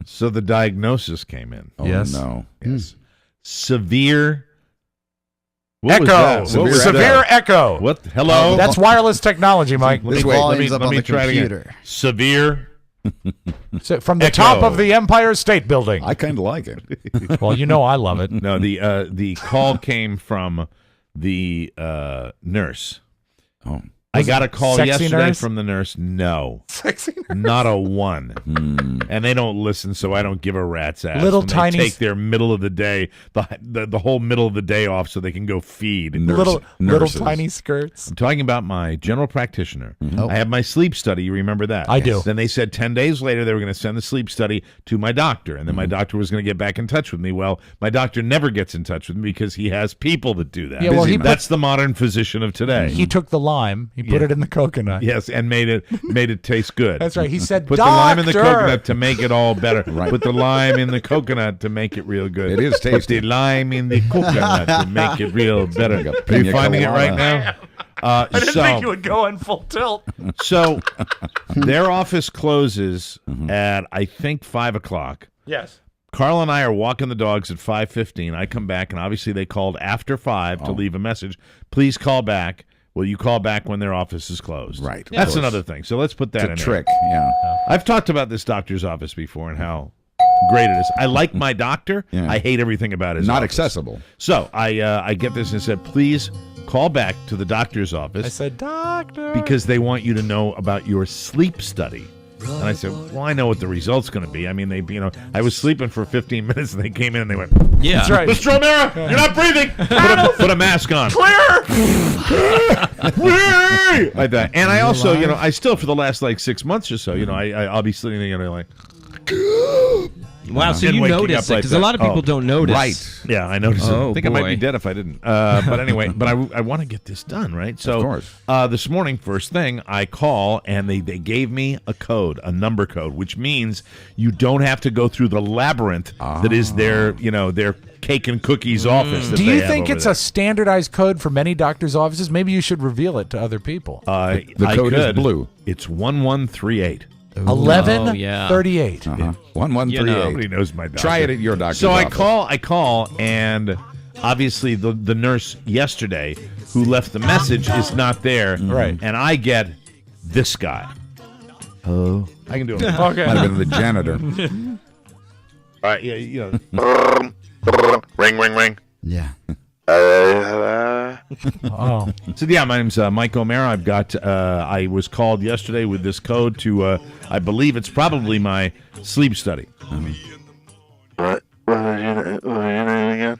So the diagnosis came in. Oh, Yes. no. Yes. Severe. What was Echo. that? What was Severe that? echo. What? Hello? That's wireless technology, Mike. Let me, The wait, let volume's me, up let on me the try it again. computer. Severe. So from the Echo. top of the Empire State Building. I kind of like it. Well, you know I love it. No, the call came from the nurse. Oh. I got a call sexy yesterday nurse? from the nurse. No, Sexy. not a one. And they don't listen, so I don't give a rat's ass. Little when tiny- they take their middle of the day, the whole middle of the day off, so they can go feed. Little Nurses. tiny skirts. I'm talking about my general practitioner. I have my sleep study. You remember that? I do. Then they said 10 days later they were going to send the sleep study to my doctor, and then my doctor was going to get back in touch with me. Well, my doctor never gets in touch with me because he has people that do that. Yeah, well, he That's the modern physician of today. He took the lime, he put it in the coconut. Yes, and made it taste good. That's right. He said, Put the lime in the "Doctor!" coconut to make it all better. Right. Put the lime in the coconut to make it real good. It is Put tasty. the lime in the coconut to make it real better. Like a Are you pina finding it right colada. now? I didn't think you would go in full tilt. So their office closes at, I think, 5 o'clock. Yes. Carl and I are walking the dogs at 5:15. I come back, and obviously they called after 5 to leave a message. Please call back. Will you call back when their office is closed? Right. That's Of course. another thing. So let's put that It's a in trick. there. Yeah. I've talked about this doctor's office before and how great it is. I like my doctor. Yeah. I hate everything about his Not office. accessible. So I get this and said, please call back to the doctor's office I said, doctor. because they want you to know about your sleep study. And I said, well, I know what the result's going to be. I mean, I was sleeping for 15 minutes and they came in and they went, Yeah. That's right. Mr. O'Mara, you're not breathing. Put a mask on. Clear. Like that. And I also, I still, for the last like 6 months or so, I'll be sitting there, like, Wow, so And you waking noticed up it like because that. a lot of people Oh, don't notice. Right. yeah, I noticed Oh, it. I think I might be boy. dead if I didn't. But anyway, but I want to get this done, right? So, Of course. This morning, first thing, I call and they gave me a code, a number code, which means you don't have to go through the labyrinth that is their cake and cookies office. that Do they you have think over it's there. a standardized code for many doctors' offices? Maybe you should reveal it to other people. The code is blue. It's 1138. 1138. 1138. Nobody knows my doctor. Try it at your doctor's So office. I call, and obviously the nurse yesterday who left the message is not there. Right. And I get this guy. Oh. I can do it. Okay. Might have been the janitor. All right, yeah, ring, ring, ring. Yeah. Oh. So yeah, my name's Mike O'Mara. I've got. I was called yesterday with this code to. I believe it's probably my sleep study. What was your name again?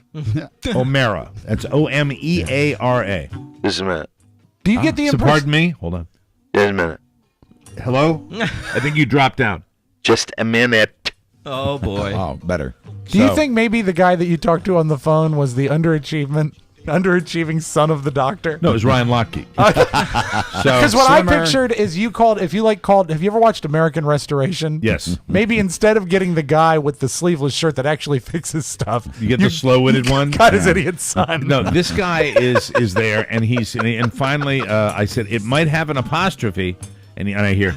O'Mara. That's Omeara. Just a minute. Do you get the So impression? pardon me. Hold on. Just a minute. Hello. I think you dropped out. Just a minute. Oh, boy. Oh, better. Do you So- think maybe the guy that you talked to on the phone was the underachieving son of the doctor? No, it was Ryan Lochte. Because what I Swimmer. pictured is you called. If you called. Have you ever watched American Restoration? Yes. Maybe instead of getting the guy with the sleeveless shirt that actually fixes stuff, You get the slow-witted one. got his idiot son. No, this guy is there, and and finally, I said it might have an apostrophe, and I hear.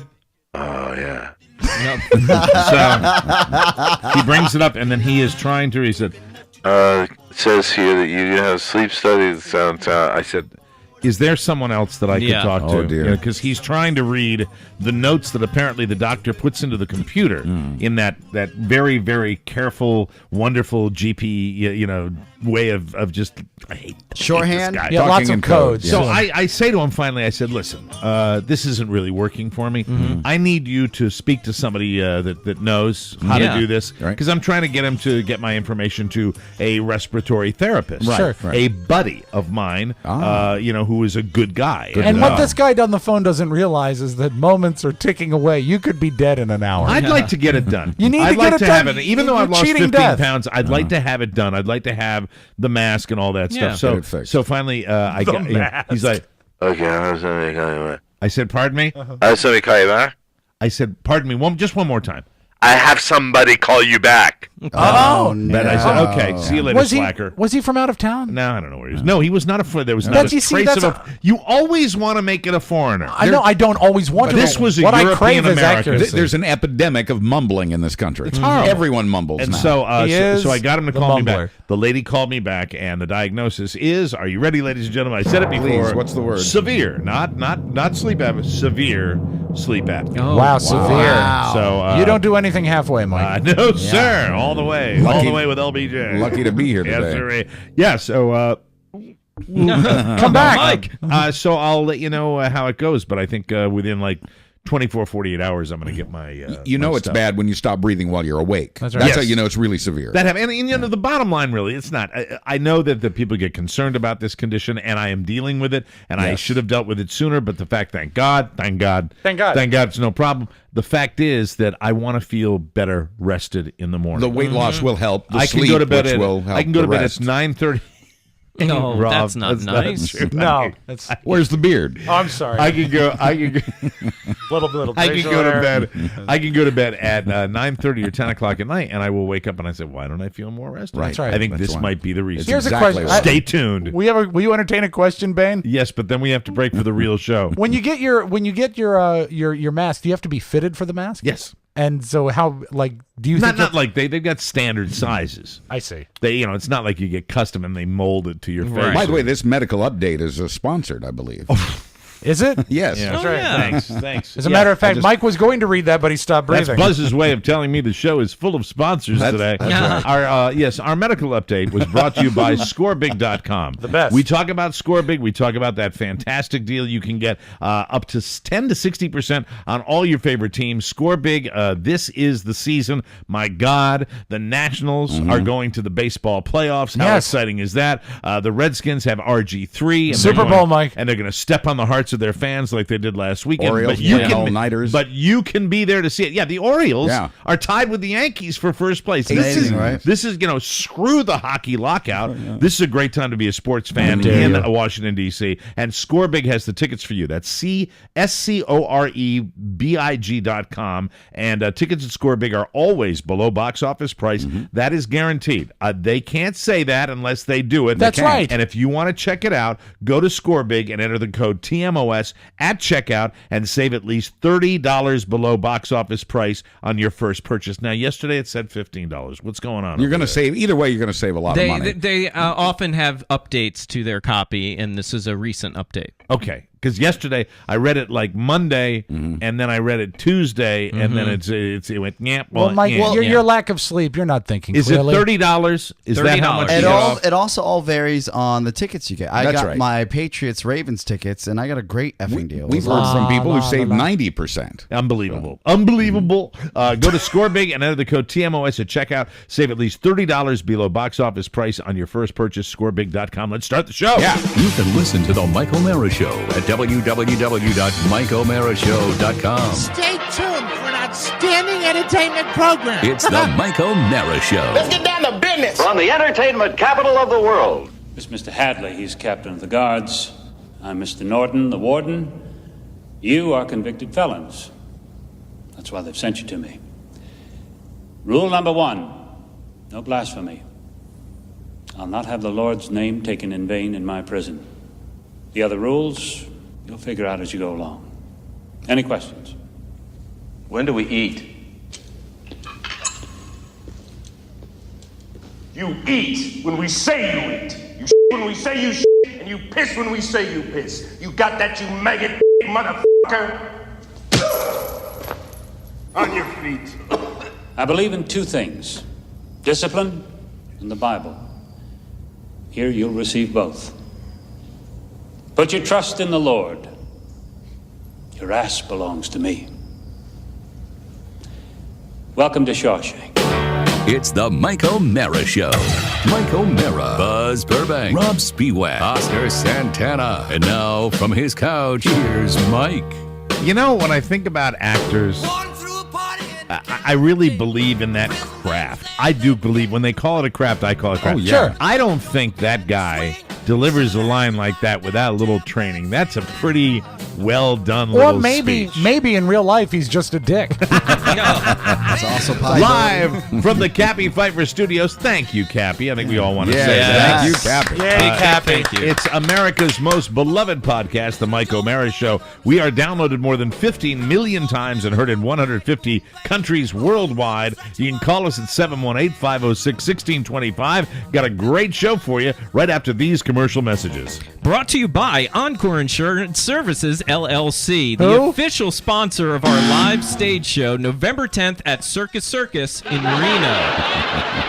Oh, yeah. So he brings it up, and then he is trying to. He said, It says here that you have sleep studies downtown. I said, is there someone else that I could Yeah. talk to? Oh, dear. Because he's trying to read the notes that apparently the doctor puts into the computer in that very, very careful, wonderful GP, way of just, I hate Shorthand? this guy. Yeah, lots Talking of in code, codes. yeah. So I say to him finally, I said, listen, this isn't really working for me. I need you to speak to somebody that knows how Yeah. to do this. Right. Because I'm trying to get him to get my information to a respiratory therapist. Right, Sure. right. A buddy of mine, who is a good guy. And what this guy on the phone doesn't realize is that moments are ticking away. You could be dead in an hour. I'd like to get it done. You need I'd to like get it to have done. it. Even though You're I've lost cheating 15 death. pounds, I'd like to have it done. I'd like to have the mask and all that Yeah. stuff. Get it fixed. So finally, I The got. mask. He's like, Okay, I'll have somebody call you back. I said, pardon me. I'll have somebody call you back. I said, pardon me. Just one more time. I have somebody call you back. Oh, But I said, okay, see you later, was he slacker. was he from out of town? No, I don't know where he was. No, he was not a. There was not That's- a you see, trace that's of a. You always want to make it a foreigner. I know. I don't always want to. This was a what I European crave is American. accuracy. There's an epidemic of mumbling in this country. It's horrible. Everyone mumbles And now. so I got him to the call me mumbler. back. The lady called me back, and the diagnosis is: are you ready, ladies and gentlemen? I said it before. Please, what's the word? Severe, not sleep apnea. Severe sleep apnea. Oh, wow, severe. So You don't do anything halfway, Mike. no, sir, all the way, all the way with LBJ. Lucky to be here Yes, today. sir. Yeah. So. Come back. So I'll let you know how it goes, but I think within like 24, 48 hours, I'm going to get my. You know my it's stuff. bad when you stop breathing while you're awake. That's right. That's how Yes. you know it's really severe. That have and you know the bottom line really it's not. I know that the people get concerned about this condition, and I am dealing with it, and I Yes. should have dealt with it sooner. But the fact, thank God, it's no problem. The fact is that I want to feel better rested in the morning. the weight loss will help. The I sleep, can go to bed which at will help I can go the to bed rest. at 9:30. No, Rob, that's not nice. true. No, that's. Where's the beard? I'm sorry. I can go. little. I can go to bed. I can go to bed at 9:30 or 10 o'clock at night, and I will wake up and I say, "Why don't I feel more rested?" Right. That's right. I think That's this why. might be the reason. Here's exactly a right. question. Stay tuned. Will you entertain a question, Bane? Yes, but then we have to break for the real show. When you get your mask, do you have to be fitted for the mask? Yes. And so how do you Not think not like they've got standard sizes. I see. It's not like you get custom and they mold it to your face. Right. By the way, this medical update is sponsored, I believe. Is it? Yes. Yeah. Oh, yeah. Thanks. As a matter of fact, Mike was going to read that, but he stopped That's breathing. Buzz's way of telling me the show is full of sponsors today. that's right. Our medical update was brought to you by ScoreBig.com. The best. We talk about ScoreBig. We talk about that fantastic deal. You can get up to 10 to 60% on all your favorite teams. ScoreBig, this is the season. My God, the Nationals are going to the baseball playoffs. How Yes. exciting is that? The Redskins have RG3. And Super they're going- Bowl, Mike. And they're going to step on the hearts of their fans like they did last weekend. Orioles but you playing can, all-nighters. But you can be there to see it. Yeah, the Orioles Yeah. are tied with the Yankees for first place. Amazing, right? This is, screw the hockey lockout. This is a great time to be a sports fan in Washington, D.C. And ScoreBig has the tickets for you. That's ScoreBig.com. And tickets at ScoreBig are always below box office price. That is guaranteed. They can't say that unless they do it. That's They can't. right. And if you want to check it out, go to ScoreBig and enter the code TMOS at checkout and save at least $30 below box office price on your first purchase. Now, yesterday it said $15. What's going on? You're over going to there? save, either way, you're going to save a lot of money. They often have updates to their copy, and this is a recent update. Okay, because yesterday I read it like Monday, and then I read it Tuesday, and then it went. Yeah, Well, Mike, yeah, your lack of sleep, you're not thinking is clearly. it $30? Is that how much? $30. It you all get off? it also all varies on the tickets you get. I That's got right. my Patriots Ravens tickets, and I got a great effing deal. We've heard from people who saved 90%. Unbelievable. Go to ScoreBig and enter the code TMOS at checkout. Save at least $30 below box office price on your first purchase. ScoreBig.com. Let's start the show. Yeah. You can listen to The Mike O'Mara Show at www.mikeomarashow.com. Stay tuned for an outstanding entertainment program. It's The Mike O'Mara Show. Get down to business. From the entertainment capital of the world. It's Mr. Hadley. He's captain of the guards. I'm Mr. Norton, the warden. You are convicted felons. That's why they've sent you to me. Rule number 1, no blasphemy. I'll not have the Lord's name taken in vain in my prison. The other rules, you'll figure out as you go along. Any questions? When do we eat? You eat when we say you eat. You when we say you and you piss when we say you piss. You got that, you maggot motherfucker? On your feet. I believe in 2 things, discipline and the Bible. Here you'll receive both. Put your trust in the Lord. Your ass belongs to me. Welcome to Shawshank. It's The Mike O'Mara Show. Mike O'Mara, Buzz Burbank, Rob Spiewak, Oscar Santana. And now, from his couch, here's Mike. When I think about actors, I really believe in that craft. I do believe when they call it a craft, I call it a craft. Oh, yeah. Sure. I don't think that guy delivers a line like that without a little training. That's a pretty well done Or little maybe speech. maybe in real life he's just a dick. That's also possible. Live from the Cappy Pfeiffer Studios. Thank you, Cappy. I think we all want to say that. Thank you, Cappy. Yay, Cappy. Thank you. It's America's most beloved podcast, The Mike O'Mara Show. We are downloaded more than 15 million times and heard in 150 countries worldwide. You can call us at 718-506-1625. Got a great show for you right after these commercial messages. Brought to you by Encore Insurance Services, LLC, the official sponsor of our live stage show, November 10th at Circus Circus in Reno.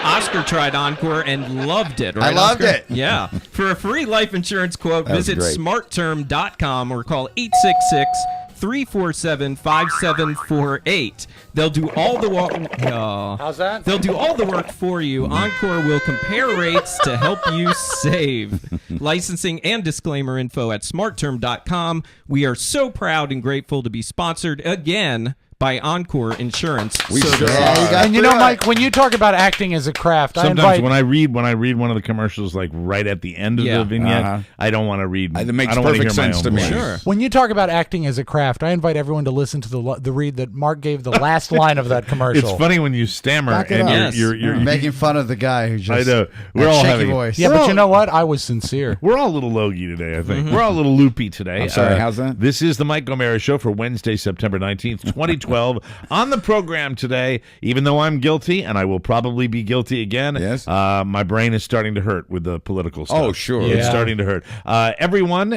Oscar tried Encore and loved it, right, I loved Oscar? it. Yeah. For a free life insurance quote, That was visit great. smartterm.com or call 866-347-5748. They'll do all the work. How's that? They'll do all the work for you. Encore will compare rates to help you save. Licensing and disclaimer info at smartterm.com. We are so proud and grateful to be sponsored again by Encore Insurance. We Services. sure Yeah, you are. got And you know, Mike, when you talk about acting as a craft, I Sometimes invite. when I read one of the commercials, like right at the end of Yeah. the vignette, Uh-huh. I don't want to read. It makes I don't want to hear perfect my sense own to me. voice. Sure. When you talk about acting as a craft, I invite everyone to listen to the read that Mark gave the last line of that commercial. It's funny when you stammer Back it and up. Yes. you're Making fun of the guy who just I know. We're had all shaky having voice. Yeah, but you know what? I was sincere. We're all a little logy today, I think. We're all a little loopy today. I'm sorry, how's that? This is the Mike O'Mara Show for Wednesday, September 19th, 2012. On the program today, even though I'm guilty, and I will probably be guilty again, Yes. my brain is starting to hurt with the political stuff. Oh, sure. It's Yeah. starting to hurt. Everyone,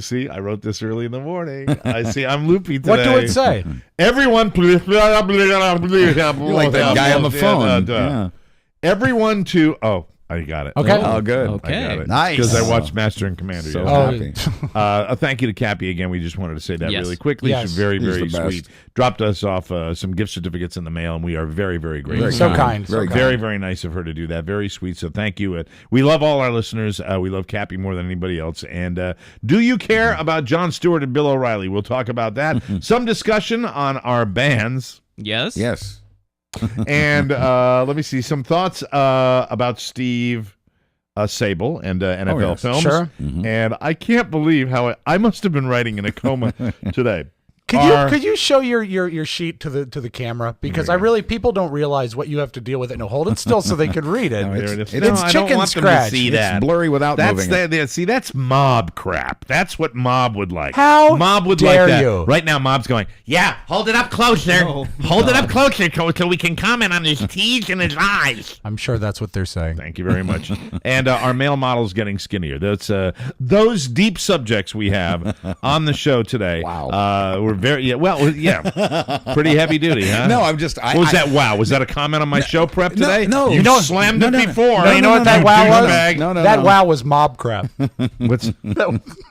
see, I wrote this early in the morning. I see, I'm loopy today. What do it say? Everyone, please. You're You're like that guy on the phone. Yeah. Everyone to, I got it. Okay. Oh, good. Okay. I got it. Nice. Because I watched Master and Commander. So yesterday. happy. A thank you to Cappy again. We just wanted to say that Yes. really quickly. Yes. She's very, He's very the best. sweet. Dropped us off some gift certificates in the mail, and we are very, very grateful. Very So kind. kind. Very So kind. Very, very nice of her to do that. Very sweet. So thank you. We love all our listeners. We love Cappy more than anybody else. And do you care about Jon Stewart and Bill O'Reilly? We'll talk about that. Some discussion on our bands. Yes? Yes. And let me see. Some thoughts about Steve Sable and NFL yes. films. Sure. And I can't believe how I must have been writing in a coma today. Could you show your sheet to the camera, because people don't realize what you have to deal with. No, hold it still so they can read it. No, There it is. It's No, it's I don't chicken want them to scratch. see It's that. blurry without That's moving it. see, that's mob crap. That's what mob would like. How mob would dare like that. you? Right now, mob's going, yeah, hold it up closer. Hold it up closer so we can comment on his teeth and his eyes. I'm sure that's what they're saying. Thank you very much. And our male model's getting skinnier. That's those deep subjects we have on the show today. Wow. We're very pretty heavy duty, huh? No, I'm just. What was that? Wow, was that a comment on my show prep today? no. you slammed no, it no. before. No, you know what that wow was? douchebag. No, that wow was mob crap. What's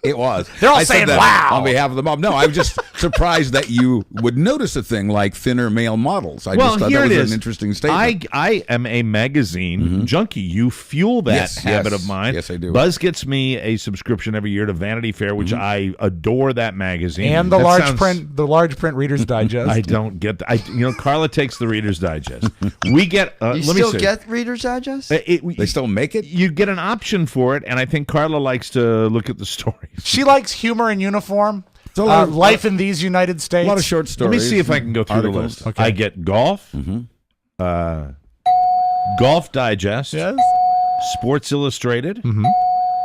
It was. They're all I said saying, that "Wow." on behalf of the mob. No, I'm just surprised that you would notice a thing like thinner male models. I just thought here that was it is. an interesting statement. I am a magazine junkie. You fuel that Yes, habit yes. of mine. Yes, I do. Buzz gets me a subscription every year to Vanity Fair, which I adore that magazine. And the That large sounds- large print Reader's Digest. I don't get that. Carla takes the Reader's Digest. We get. You let me still see. get Reader's Digest? They still make it? You get an option for it, and I think Carla likes to look at the stories. She likes humor in uniform. a lot of- Life in these United States. A lot of short Let stories. me see if I can go through articles. the list. Okay. I get golf, Golf Digest, Yes. Sports Illustrated,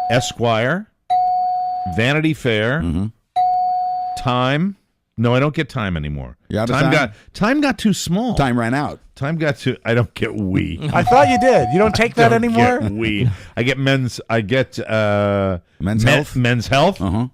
Esquire, Vanity Fair, Time. No, I don't get Time anymore. You out of time? Time got too small. Time ran out. Time got too. I don't get We. I thought you did. You don't take that Don't anymore? get We. I get men's. I get Men's Health? Men's Health. Uh-huh.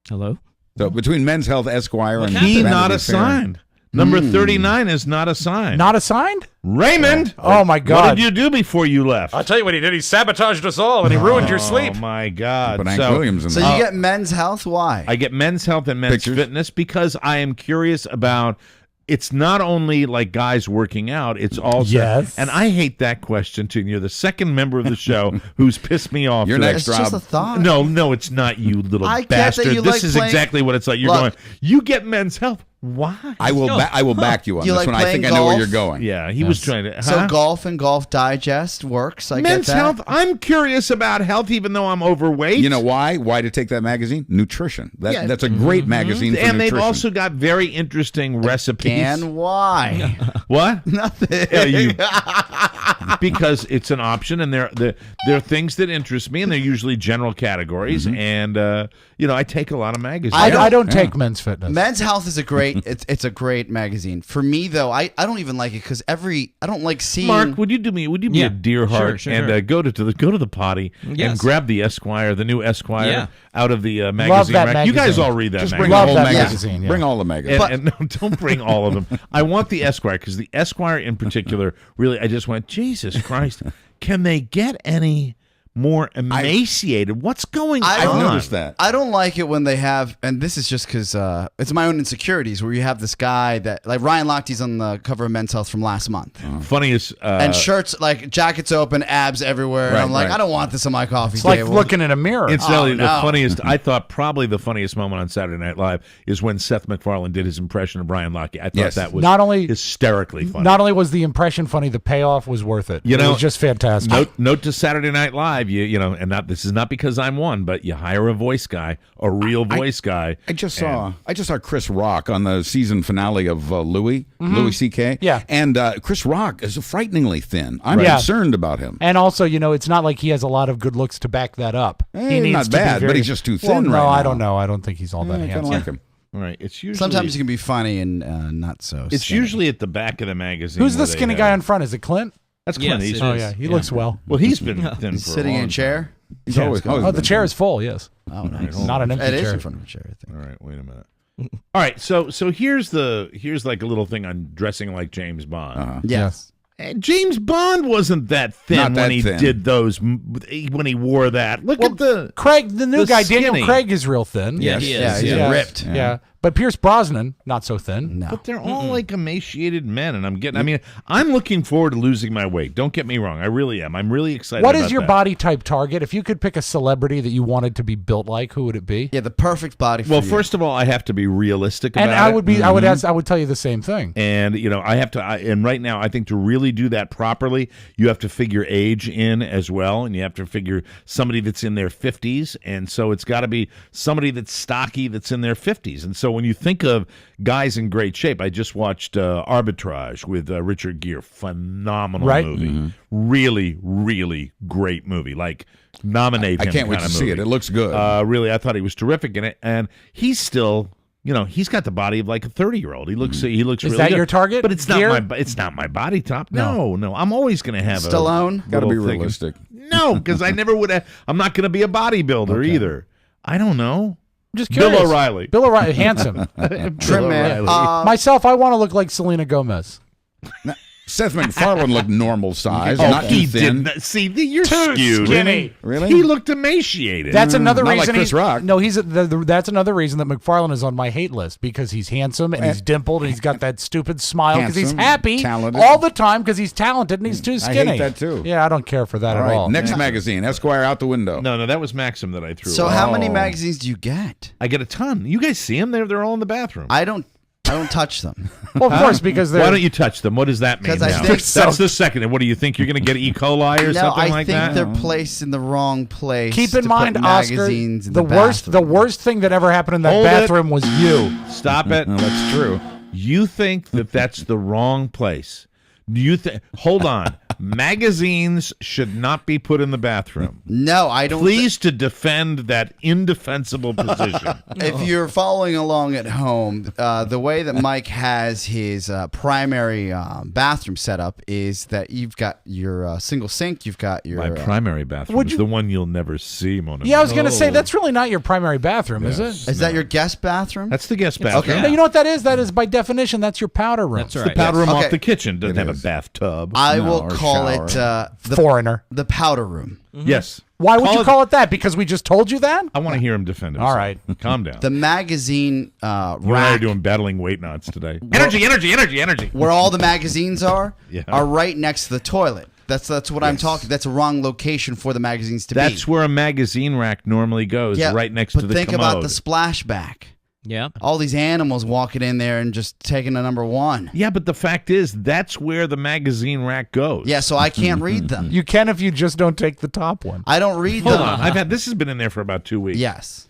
Hello? So between Men's Health, Esquire, and He Vanity not Fair. assigned. Number 39 is not assigned. Not assigned? Raymond. Oh, my God. What did you do before you left? I'll tell you what he did. He sabotaged us all, and he ruined your sleep. Oh my God! But Hank Williams in So there. you get Men's Health? Why? I get Men's Health and Men's Pictures? Fitness because I am curious about. It's not only like guys working out; it's also. Yes. And I hate that question too. You're the second member of the show who's pissed me off. You're today. next, it's just Rob. a thought. No, it's not you, little I get that bastard. you This like is playing- exactly what it's like. You're Look. going. You get Men's Health. Why? I will back you on You this like one. I think I playing know where golf? you're going. Yeah, he was trying to. So huh? golf and Golf Digest works. I Men's get that. health. I'm curious about health, even though I'm overweight. You know why? Why to take that magazine? Nutrition. That's a great magazine for and nutrition. they've also got very interesting recipes. And why? What? Nothing. Because it's an option, and they're things that interest me, and they're usually general categories. And I take a lot of magazines. I don't take Men's Fitness. Men's Health is a great. It's a great magazine. For me though, I don't even like it because I don't like seeing. Mark, would you do me? Would you be a dear heart sure. and go to the potty Yes. and grab the Esquire, the new Esquire, Yeah. out of the magazine that rack? You guys magazine. all read that Just magazine. bring the Love whole that magazine. magazine, yeah. Bring all the magazines. And no, don't bring all of them. I want the Esquire because the Esquire in particular, really, I just went, Jesus Christ, can they get any more emaciated? What's going on? I've noticed that. I don't like it when they have, and this is just because it's my own insecurities, where you have this guy that, like Ryan Lochte's on the cover of Men's Health from last month. Funniest. And shirts, like jackets open, abs everywhere. And Right, I'm like, right. I don't want this on my coffee It's like table. looking in a mirror. Incidentally, Oh, the no. funniest, I thought probably the funniest moment on Saturday Night Live is when Seth MacFarlane did his impression of Brian Lochte. I thought Yes. that was Not only- hysterically funny. Not only was the impression funny, the payoff was worth it. You It know, was just fantastic. Note to Saturday Night Live, this is not because I'm one, but you hire a voice guy, a real voice guy. I just saw Chris Rock on the season finale of Louis C.K. Yeah. And Chris Rock is frighteningly thin. I'm Yeah. concerned about him. And also, it's not like he has a lot of good looks to back that up. He needs not to be bad, but very- he's just too Well, thin no, right I now. don't know. I don't think he's all that I kind of handsome. like him. All right, it's usually Sometimes you can be funny and not so. it's skinny. usually at the back of the magazine. Who's the where they skinny have- guy in front? Is it Clint? That's Clint Yes, it Eastwood. is. Oh, yeah. He looks well. Well, he's been thin He's for sitting a in long a chair. He's always Oh, the been chair thin. is full, yes. Oh, nice. Not an empty It is chair. in front of a chair, I think. All right, wait a minute. All right, so here's like a little thing on dressing like James Bond. Yes. James Bond wasn't that thin Not that when he thin. did those, when he wore that. Look at the Craig, the new the guy, skinny. Daniel Craig, is real thin. Yeah, he is. Yeah, he's yeah. ripped. Yeah. But Pierce Brosnan, not so thin. No. But they're all like emaciated men, and I'm looking forward to losing my weight. Don't get me wrong, I really am. I'm really excited. What about is your that. body type target? If you could pick a celebrity that you wanted to be built like, who would it be? Yeah, the perfect body for Well, you. first of all, I have to be realistic about And I it. would be, I would tell you the same thing. And I have to. And right now, I think to really do that properly, you have to figure age in as well, and you have to figure somebody that's in their 50s, and so it's got to be somebody that's stocky that's in their 50s. And so when you think of guys in great shape, I just watched Arbitrage with Richard Gere, phenomenal Right. movie, really, really great movie. Like nominate him. I can't wait kinda to see movie. it. It looks good. Really, I thought he was terrific in it, and he's still. He's got the body of like a 30-year-old. He looks. He looks. Is really that good. your target, But it's not Gere? my. It's not my body top. No. I'm always going to have Stallone? a. Got to be little thing. realistic. No, because I never would have. I'm not going to be a bodybuilder either. I don't know. I'm just curious. Bill O'Reilly. Bill O'Reilly, handsome. Trim man. Myself, I want to look like Selena Gomez. Seth MacFarlane looked normal size, Oh, not he too thin. did. You're Too skewed. skinny. Really? He looked emaciated. That's another not like reason. Chris Rock. No, that's another reason that McFarlane is on my hate list, because he's handsome and he's dimpled and he's got that stupid smile because he's Handsome, happy talented. all the time because he's talented and he's too I skinny. hate that too. Yeah, I don't care for that All at right, all. next magazine, Esquire out the window. No, that was Maxim that I threw. So away. how many magazines do you get? I get a ton. You guys see them? They're all in the bathroom. I don't touch them. Well, of course, because they're. Why don't you touch them? What does that mean? 'Cause I now? think That's the second. And what do you think? You're going to get E. coli or No, something I like think that? they're placed in the wrong place. Keep in to mind, put Oscar, magazines in the worst bathroom. thing that ever happened in that Hold it. bathroom was you. Stop it. No, that's true. You think that that's the wrong place? Do you think? Hold on. Magazines should not be put in the bathroom. No, I don't. Please to defend that indefensible position. If you're following along at home, the way that Mike has his primary bathroom set up is that you've got your single sink, you've got your My primary bathroom Would is you- the one you'll never see, Mona. Yeah, I was going to say that's really not your primary bathroom, is it? is that your guest bathroom? That's the guest bathroom. No, you know what that is? That is by definition that's your powder room. That's right. The powder room Okay. off the kitchen doesn't It have is. a bathtub. I No, will or call shower. it the Foreigner. the powder room. Yes. Why would you call it that? Because we just told you that? I want to hear him defend himself. All right. Calm down. The magazine You and I are rack doing battling weight knots today. Energy. where all the magazines are Yeah. are right next to the toilet. That's what I'm talking. That's a wrong location for the magazines to be. That's where a magazine rack normally goes, right next but to the think commode. about the splashback. Yeah. All these animals walking in there and just taking a number one. Yeah, but the fact is, that's where the magazine rack goes. Yeah, so I can't read them. You can if you just don't take the top one. I don't read Hold them. on. This has been in there for about 2 weeks. Yes.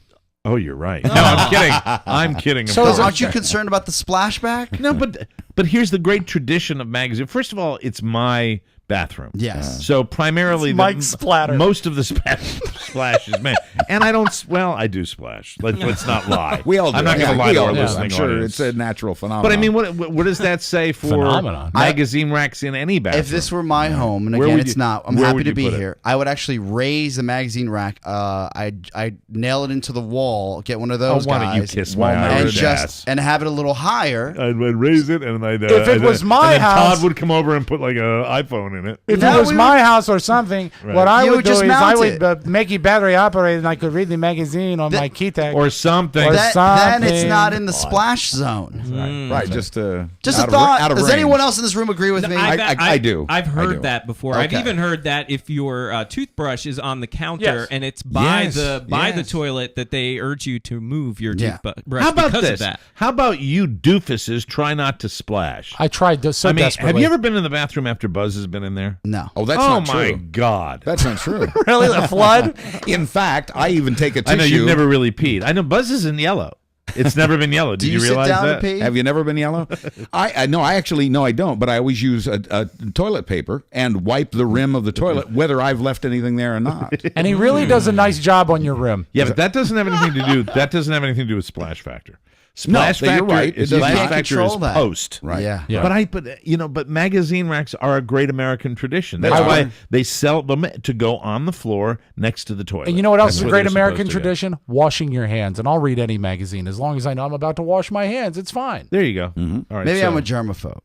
Oh, you're right. No, I'm kidding. I'm kidding. So aren't you concerned about the splashback? No, but here's the great tradition of magazine. First of all, it's my bathroom. Yes. So primarily, Mike's splatter. Most of the splash is man. And I don't. Well, I do splash. Let's not lie. We all do. I'm not going to lie to our listening I'm sure audience. it's a natural phenomenon. But I mean, what does that say for Phenomenon. magazine racks in any bathroom? If this were my home, and Where again, would it's you- not, I'm where happy would to you be put it? here. I would actually raise the magazine rack. I'd nail it into the wall, get one of those why guys, don't you kiss my and Irish just ass? and have it a little higher. I'd raise it, and I'd. If it was my and then house- Todd would come over and put like an iPhone in it. If No, it was we my house or something, Right. what I You would would do just is I mount would it. make it battery operated, and I could read the magazine on my key tag. Or something. Or Then it's something. not in the splash zone. right, just Just out a thought. Out of Does range. anyone else in this room agree with me? I do. I've I heard do. that before. I've Okay. even heard that if your toothbrush is on the counter Yes. and it's by Yes, the yes. toilet, that they urge you to move your Yeah. toothbrush How about because this? of that. How about you doofuses try not to splash? I tried so I mean, desperately. have you ever been in the bathroom after Buzz has been in there? No. Oh, that's Oh not my true. God! That's not true. really a flood? In fact, I even take a tissue. I know you've never really peed. I know Buzz is in yellow. It's never been yellow. Did Do you sit realize down that? to pee? Have you never been yellow? I no, I actually no, I don't. But I always use a toilet paper and wipe the rim of the toilet, whether I've left anything there or not. And he really does a nice job on your rim. Yeah, but that doesn't have anything to do. That doesn't have anything to do with splash factor. Splash No, factor you're right. It is does splash not. factor Control is that. post. Right. Yeah. Yeah. But magazine racks are a great American tradition. They That's are. why they sell them to go on the floor next to the toilet. And you know what else That's is a where great they're American supposed to go. tradition? Washing your hands. And I'll read any magazine. As long as I know I'm about to wash my hands, it's fine. There you go. All right. Maybe so, I'm a germaphobe.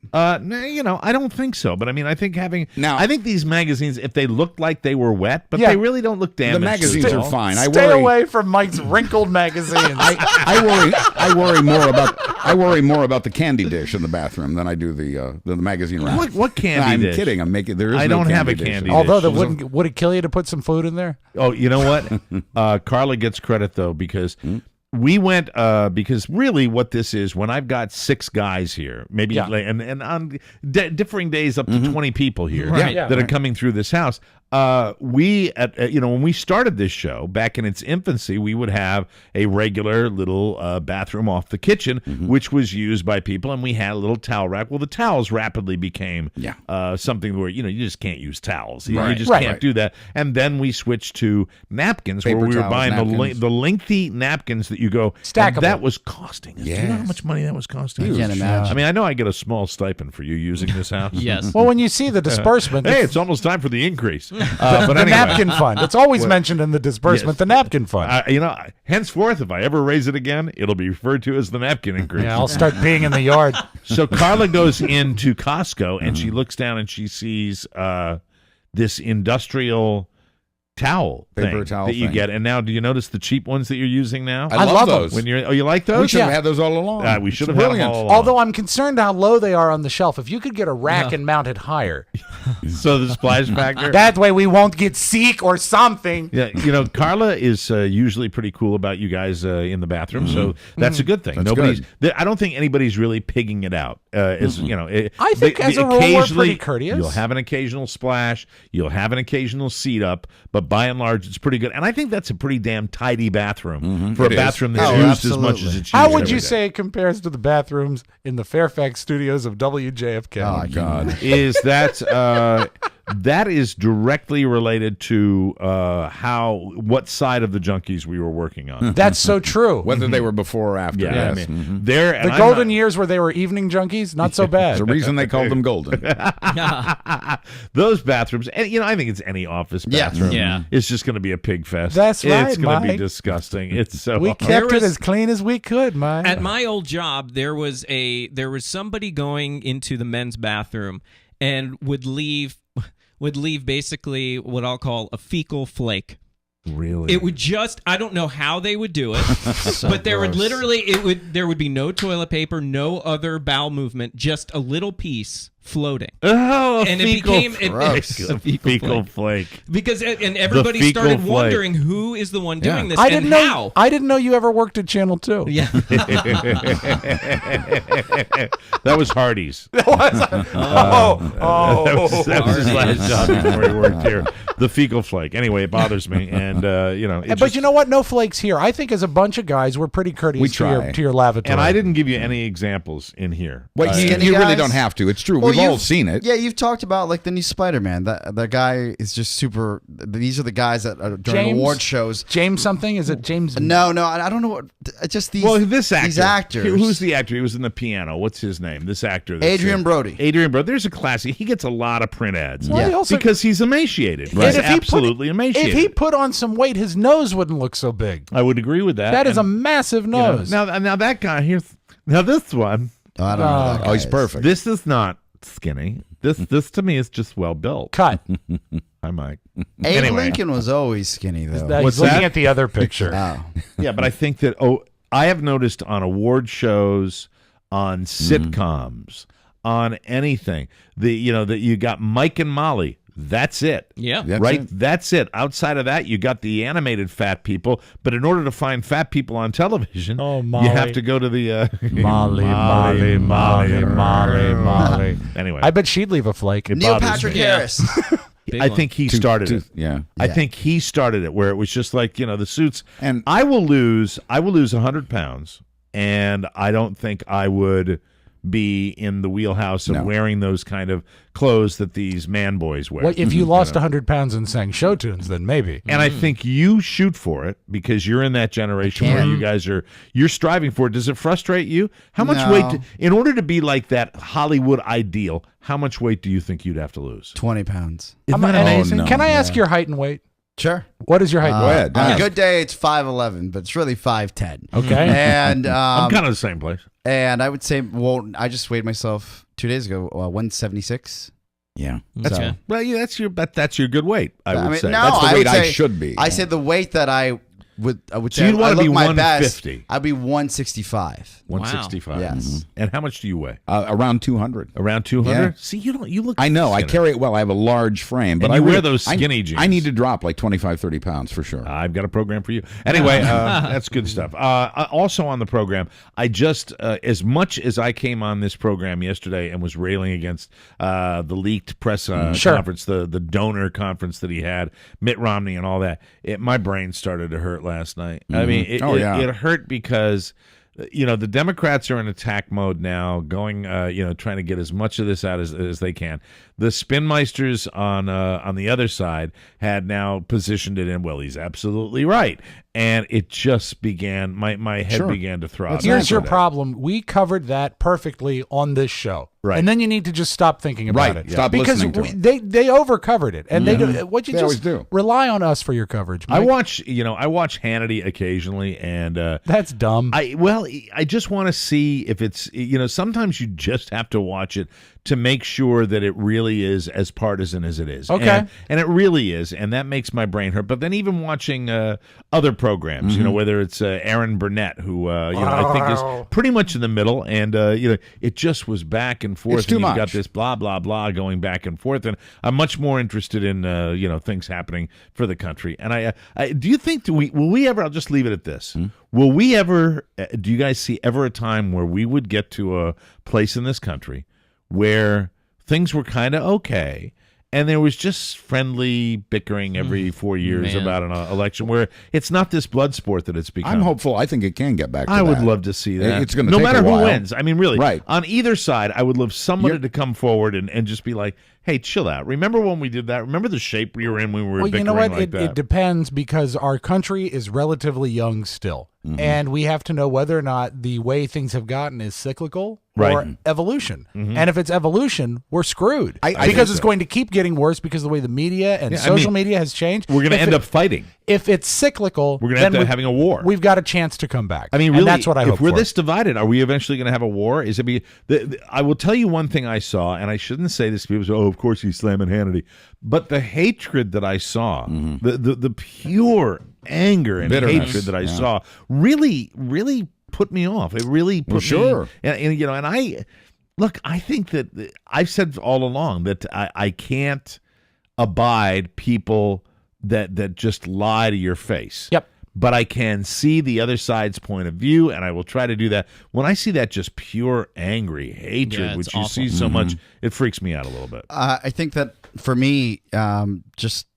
no, I don't think so. But I mean, I think Now- I think these magazines, if they looked like they were wet, but Yeah. they really don't look damaged. The magazines at are all. fine. I Stay worry. away from Mike's wrinkled magazines. I worry more about the candy dish in the bathroom than I do the magazine rack. What candy I'm dish? kidding. I'm making. There is I no don't have a dish. candy Although dish. would it kill you to put some food in there? Oh, you know what? Carla gets credit though because we went because really what this is when I've got 6 guys here, maybe Yeah. and on differing days up to 20 people here Right. Yeah, that are right. coming through this house. We when we started this show back in its infancy, we would have a regular little bathroom off the kitchen, which was used by people, and we had a little towel rack. Well, the towels rapidly became something where you just can't use towels. You Right. just Right. can't do that. And then we switched to napkins, Paper where we were towels, buying napkins. the lengthy napkins that you go Stackable. and that was costing us. Do you know how Yes. much money that was costing? I can't imagine. I mean, I know I get a small stipend for you using this house. Yes. Well, when you see the disbursement, Hey, it's almost time for the increase. But the anyway, napkin fund. It's always mentioned in the disbursement, Yes. the napkin fund. Henceforth, if I ever raise it again, it'll be referred to as the napkin increase. Yeah, I'll start peeing in the yard. So Carla goes into Costco and she looks down and she sees this industrial towel Paper thing towel that you thing. get. And now, do you notice the cheap ones that you're using now? I love them. those. When you like those? We should have Yeah. had those all along. We should have It's had them brilliant. all along. Although I'm concerned how low they are on the shelf. If you could get a rack and mount it higher, So the splash factor. that way we won't get sick or something. Yeah, Carla is usually pretty cool about you guys in the bathroom, so that's a good thing. That's Nobody's. good. I don't think anybody's really pigging it out. I think as a rule we're occasionally, pretty courteous. You'll have an occasional splash, you'll have an occasional seat up, but by and large, it's pretty good. And I think that's a pretty damn tidy bathroom for It a is. bathroom that's Oh, used as much absolutely. as it's used. How would every you day. say it compares to the bathrooms in the Fairfax studios of WJFK? Oh God. Is that that is directly related to what side of the junkies we were working on. That's so true. Whether they were before or after. Yeah, yes. I mean, there and The I'm golden not- years where they were evening junkies, not so bad. There's a reason they called them golden. Those bathrooms, and I think it's any office bathroom. Yeah. It's just going to be a pig fest. That's right, It's going to be Mike. disgusting. It's so. We hard. kept was- it as clean as we could, Mike. At my old job, there was somebody going into the men's bathroom and would leave basically what I'll call a fecal flake. Really. It would just, I don't know how they would do it, but there would be no toilet paper, no other bowel movement, just a little piece floating. Oh, And it fecal became flake. a fecal flake. Because and everybody fecal started flake. wondering who is the one doing this I and didn't how. know. I didn't know you ever worked at Channel 2. Yeah. That was Hardy's. That That was his last job before he worked here. The fecal flake. Anyway, it bothers me, and But you know what? No flakes here. I think as a bunch of guys, we're pretty courteous We to try. your lavatory. And I didn't give you any examples in here. Well, you Skinny really guys? don't have to. It's true. Well, We've all you've- seen it. Yeah, you've talked about like the new Spider-Man. That guy is just super. These are the guys that are during James? award shows. James something? Is it James? No, I don't know what. Just these. Well, this actor. These actors. Who's the actor? He was in the piano. What's his name? This actor. that's Adrian Brody. Adrian Brody. There's a classic. He gets a lot of print ads. Well, he also- because he's emaciated. And He's if he put- absolutely emaciated. If he put on some weight, his nose wouldn't look so big. I would agree with that. That is a And, massive you know, nose. now that guy here. Now this one. Oh, I don't know. Who that guy He's is. perfect. This is not skinny. This to me is just well built. Cut. Hi, Mike. Abe Anyway. Lincoln was always skinny though. What's He's looking that? at the other picture. Oh. Yeah, but I think that I have noticed on award shows, on sitcoms, on anything, that you got Mike and Molly. That's it. Yeah. That's right? it. That's it. Outside of that, you got the animated fat people. But in order to find fat people on television, Oh, Molly. you have to go to the Molly. Anyway, I bet she'd leave a flake. Neil bothers Patrick me. Harris. Big I one. think he started it. Yeah. I think he started it where it was just like, the suits. And- I will lose 100 pounds, and I don't think I would be in the wheelhouse of No. wearing those kind of clothes that these man boys wear. Well, if you lost 100 pounds and sang show tunes, then maybe. And I think you shoot for it because you're in that generation where you guys you're striving for it. Does it frustrate you? How much No. weight, in order to be like that Hollywood ideal, how much weight do you think you'd have to lose? 20 pounds. Isn't that And amazing? no. Can I ask your height and weight? Sure. What is your height? Go ahead. On a ask. good day, it's 5'11", but it's really 5'10". Okay. And I'm kind of the same place. and I would say, well, I just weighed myself 2 days ago, 176. Yeah. Okay. Well, yeah, that's your good weight, I would say. No, That's the I weight would I say- should be. I said the weight that I would So say you'd wanna I look be my best. 150. I'd be 165. 165. Yes. And how much do you weigh? Around 200. Around 200? Yeah. See, you look I know. I thinner. carry it well. I have a large frame. But And I you wear really- those skinny jeans. I need to drop like 25, 30 pounds for sure. I've got a program for you. Anyway, that's good stuff. Also on the program, I just, as much as I came on this program yesterday and was railing against the leaked press Sure. conference, the donor conference that he had, Mitt Romney and all that, my brain started to hurt last night. I mean, it hurt because the Democrats are in attack mode now, going, trying to get as much of this out as they can. The spinmeisters on the other side had now positioned it in, well, he's absolutely right. And it just began, my head began to throb. Here's your after that. problem. We covered that perfectly on this show. Right. And then you need to just stop thinking about Right. it. Stop because listening to they over-covered it. And they do, what you They always just do. rely on us for your coverage, I Mike. watch Hannity occasionally, and That's dumb. I just want to see if it's, sometimes you just have to watch it to make sure that it really is as partisan as it is. Okay. And it really is, and that makes my brain hurt. But then even watching other programs, whether it's Aaron Burnett, who I think is pretty much in the middle, and it just was back and forth. It's too and you've much. got this blah blah blah going back and forth, and I'm much more interested in things happening for the country. And I do you think will we ever? I'll just leave it at this. Will we ever? Do you guys see ever a time where we would get to a place in this country where things were kind of okay, and there was just friendly bickering every 4 years Man. about an election, where it's not this blood sport that it's become? I'm hopeful. I think it can get back to I would that. love to see that. It's going to no take matter a while. who wins. I mean, really, Right. on either side, I would love somebody to come forward and just be like, "Hey, chill out. Remember when we did that? Remember the shape we were in when we were Well, bickering you know what? like It that?" depends because our country is relatively young still. And we have to know whether or not the way things have gotten is cyclical or Right. evolution. And if it's evolution, we're screwed. I because think it's so. going to keep getting worse because of the way the media and Yeah, I social mean, media has changed. We're going to If end it- up fighting. If it's cyclical, We're going to then end up having a war. We've got a chance to come back. I mean, And really, that's what I hope if we're for. this divided, are we eventually going to have a war? Is it I will tell you one thing I saw, and I shouldn't say this. People say, "Oh, of course he's slamming Hannity," but the hatred that I saw, the pure anger and Bitterness, hatred that I yeah. saw, really put me off. It really put sure. me, and Look, I think that I've said all along that I can't abide people that just lie to your face. Yep. But I can see the other side's point of view, and I will try to do that. When I see that just pure angry hatred, Yeah, which it's you awful. see so much, it freaks me out a little bit. I think that for me, just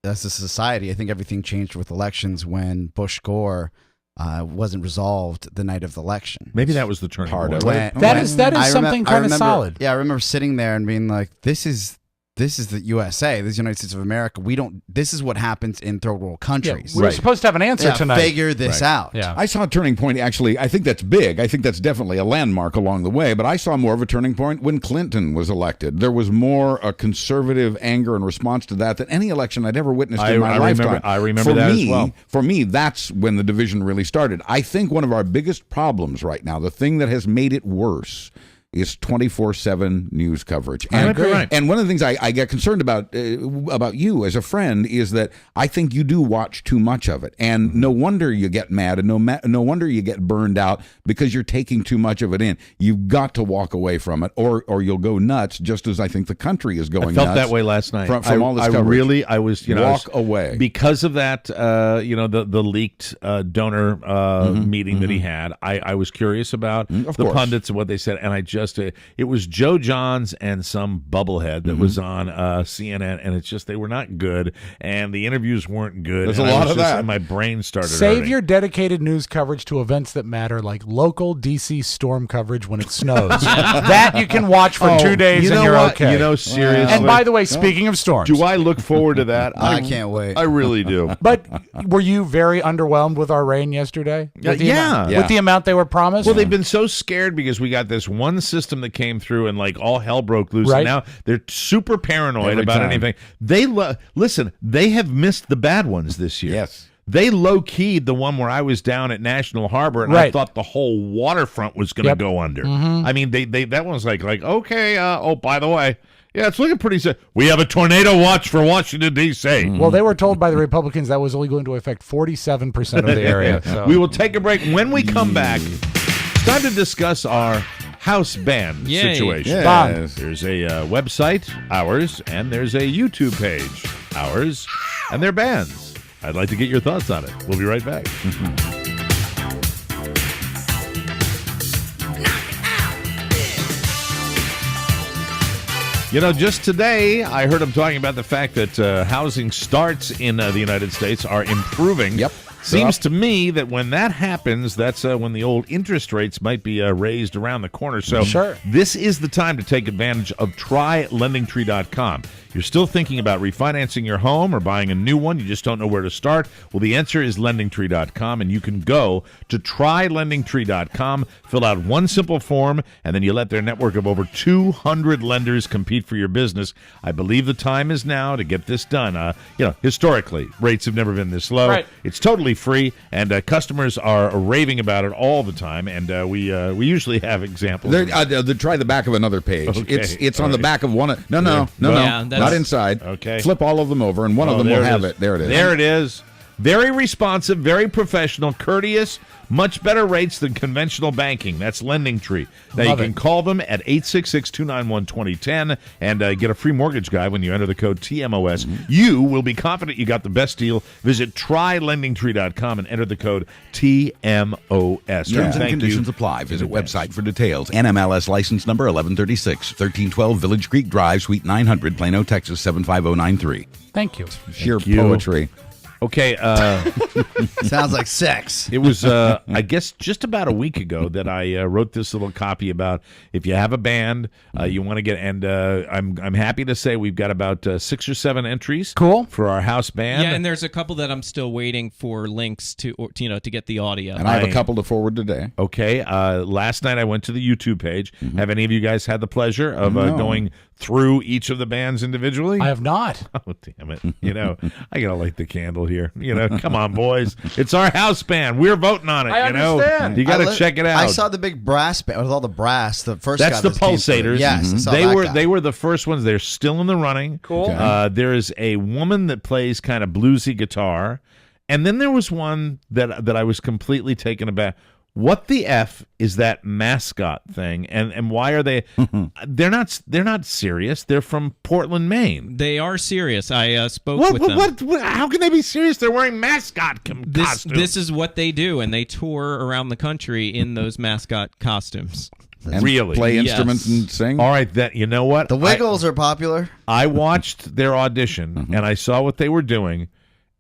as a society, I think everything changed with elections when Bush Gore wasn't resolved the night of the election. Maybe that was the turning Part point. of it. That is I something kind of solid. Yeah, I remember sitting there and being like, this is the USA. This is the United States of America. This is what happens in third world countries. We're supposed to have an answer tonight. Figure this out. Yeah. I saw a turning point, actually. I think that's big. I think that's definitely a landmark along the way. But I saw more of a turning point when Clinton was elected. There was more a conservative anger and response to that than any election I'd ever witnessed in my lifetime. I remember that as well. For me, that's when the division really started. I think one of our biggest problems right now, the thing that has made it worse, is 24/7 news coverage. I agree. Right. And one of the things I get concerned about you as a friend is that I think you do watch too much of it. And no wonder you get mad and no wonder you get burned out because you're taking too much of it in. You've got to walk away from it or you'll go nuts, just as I think the country is going nuts. I felt that way last night. From all this coverage. I was, walk away. Because of that, the leaked donor meeting that he had. I was curious about Of the course. pundits and what they said, and I just it was Joe Johns and some bubblehead that was on CNN, and it's just they were not good, and the interviews weren't good. There's and a I lot was of just- that. And my brain started Save hurting. your dedicated news coverage to events that matter, like local DC storm coverage when it snows. That you can watch for 2 days you know and you're what? okay. You know, seriously. And by the way, speaking of storms, do I look forward to that? I can't wait. I really do. but were you very underwhelmed with our rain yesterday? With the Yeah. amount, with the amount they were promised. Well, they've been so scared because we got this one system that came through and like all hell broke loose. Right. And now they're super paranoid Every about time. anything. Listen, they have missed the bad ones this year. Yes. They low-keyed the one where I was down at National Harbor, and I Right. thought the whole waterfront was going to Yep. go under. I mean, they that one was like okay. Oh, by the way, yeah, it's looking pretty. We have a tornado watch for Washington D.C. well, they were told by the Republicans that was only going to affect 47% of the area. So. We will take a break. When we come back, it's time to discuss our house band Yay. situation. Yes. There's a website, ours, and there's a YouTube page, ours, and their bands. I'd like to get your thoughts on it. We'll be right back. Just today, I heard him talking about the fact that housing starts in the United States are improving. Yep. Seems to me that when that happens, that's when the old interest rates might be raised around the corner. So Sure. this is the time to take advantage of TryLendingTree.com. You're still thinking about refinancing your home or buying a new one. You just don't know where to start. Well, the answer is LendingTree.com, and you can go to TryLendingTree.com, fill out one simple form, and then you let their network of over 200 lenders compete for your business. I believe the time is now to get this done. Historically, rates have never been this low. Right. It's totally free, and customers are raving about it all the time, and we usually have examples. Try the back of another page. Okay. It's on the back of one. No, Yeah, that's- not inside. Okay. Flip all of them over, and one of them will have it. There it is. There it is. Very responsive, very professional, courteous, much better rates than conventional banking. That's LendingTree. Now, Love you can it. call them at 866-291-2010 and get a free mortgage guide when you enter the code TMOS. You will be confident you got the best deal. Visit TryLendingTree.com and enter the code TMOS. Terms and Thank conditions you. apply. Visit website for details. NMLS license number 1136, 1312 Village Creek Drive, Suite 900, Plano, Texas 75093. Thank you. Sheer you. poetry. Okay, Sounds like sex. it was, I guess, just about a week ago that I wrote this little copy about if you have a band, you want to get, and I'm happy to say we've got about 6 or 7 entries. Cool. For our house band. Yeah, and there's a couple that I'm still waiting for links to get the audio. And I have a couple to forward today. Okay. Last night I went to the YouTube page. Have any of you guys had the pleasure of No. going through each of the bands individually? I have not. Oh, damn it. I got to light the candle here. Come on, boys. It's our house band. We're voting on it. I understand. You got to check it out. I saw the big brass band with all the brass. The first That's guy the that came through. Pulsators. Yes, I saw They that were guy. they were the first ones. They're still in the running. Cool. There is a woman that plays kind of bluesy guitar, and then there was one that I was completely taken aback. What the F is that mascot thing, and why are they? They're not serious. They're from Portland, Maine. They are serious. I spoke with them. What? How can they be serious? They're wearing mascot costumes. This is what they do, and they tour around the country in those mascot costumes. And really? Play instruments and sing? All right, you know what? The Wiggles are popular. I watched their audition, and I saw what they were doing.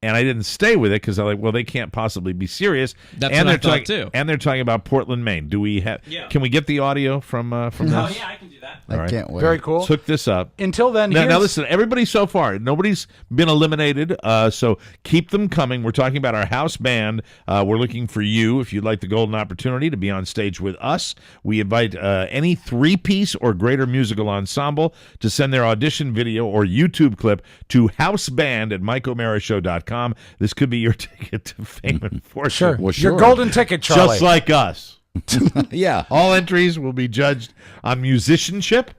And I didn't stay with it because I'm like, well, they can't possibly be serious. That's and what I they're thought too. And they're talking about Portland, Maine. Do we have? Yeah. Can we get the audio from this? Oh yeah, I can do that. I can't wait. Very cool. Hook this up. Until then, now listen, everybody so far, nobody's been eliminated, so keep them coming. We're talking about our house band. We're looking for you if you'd like the golden opportunity to be on stage with us. We invite any 3-piece or greater musical ensemble to send their audition video or YouTube clip to houseband@MikeO'MaraShow.com. This could be your ticket to fame and fortune. Sure. Well, sure. Your golden ticket, Charlie. Just like us. Yeah. All entries will be judged on musicianship,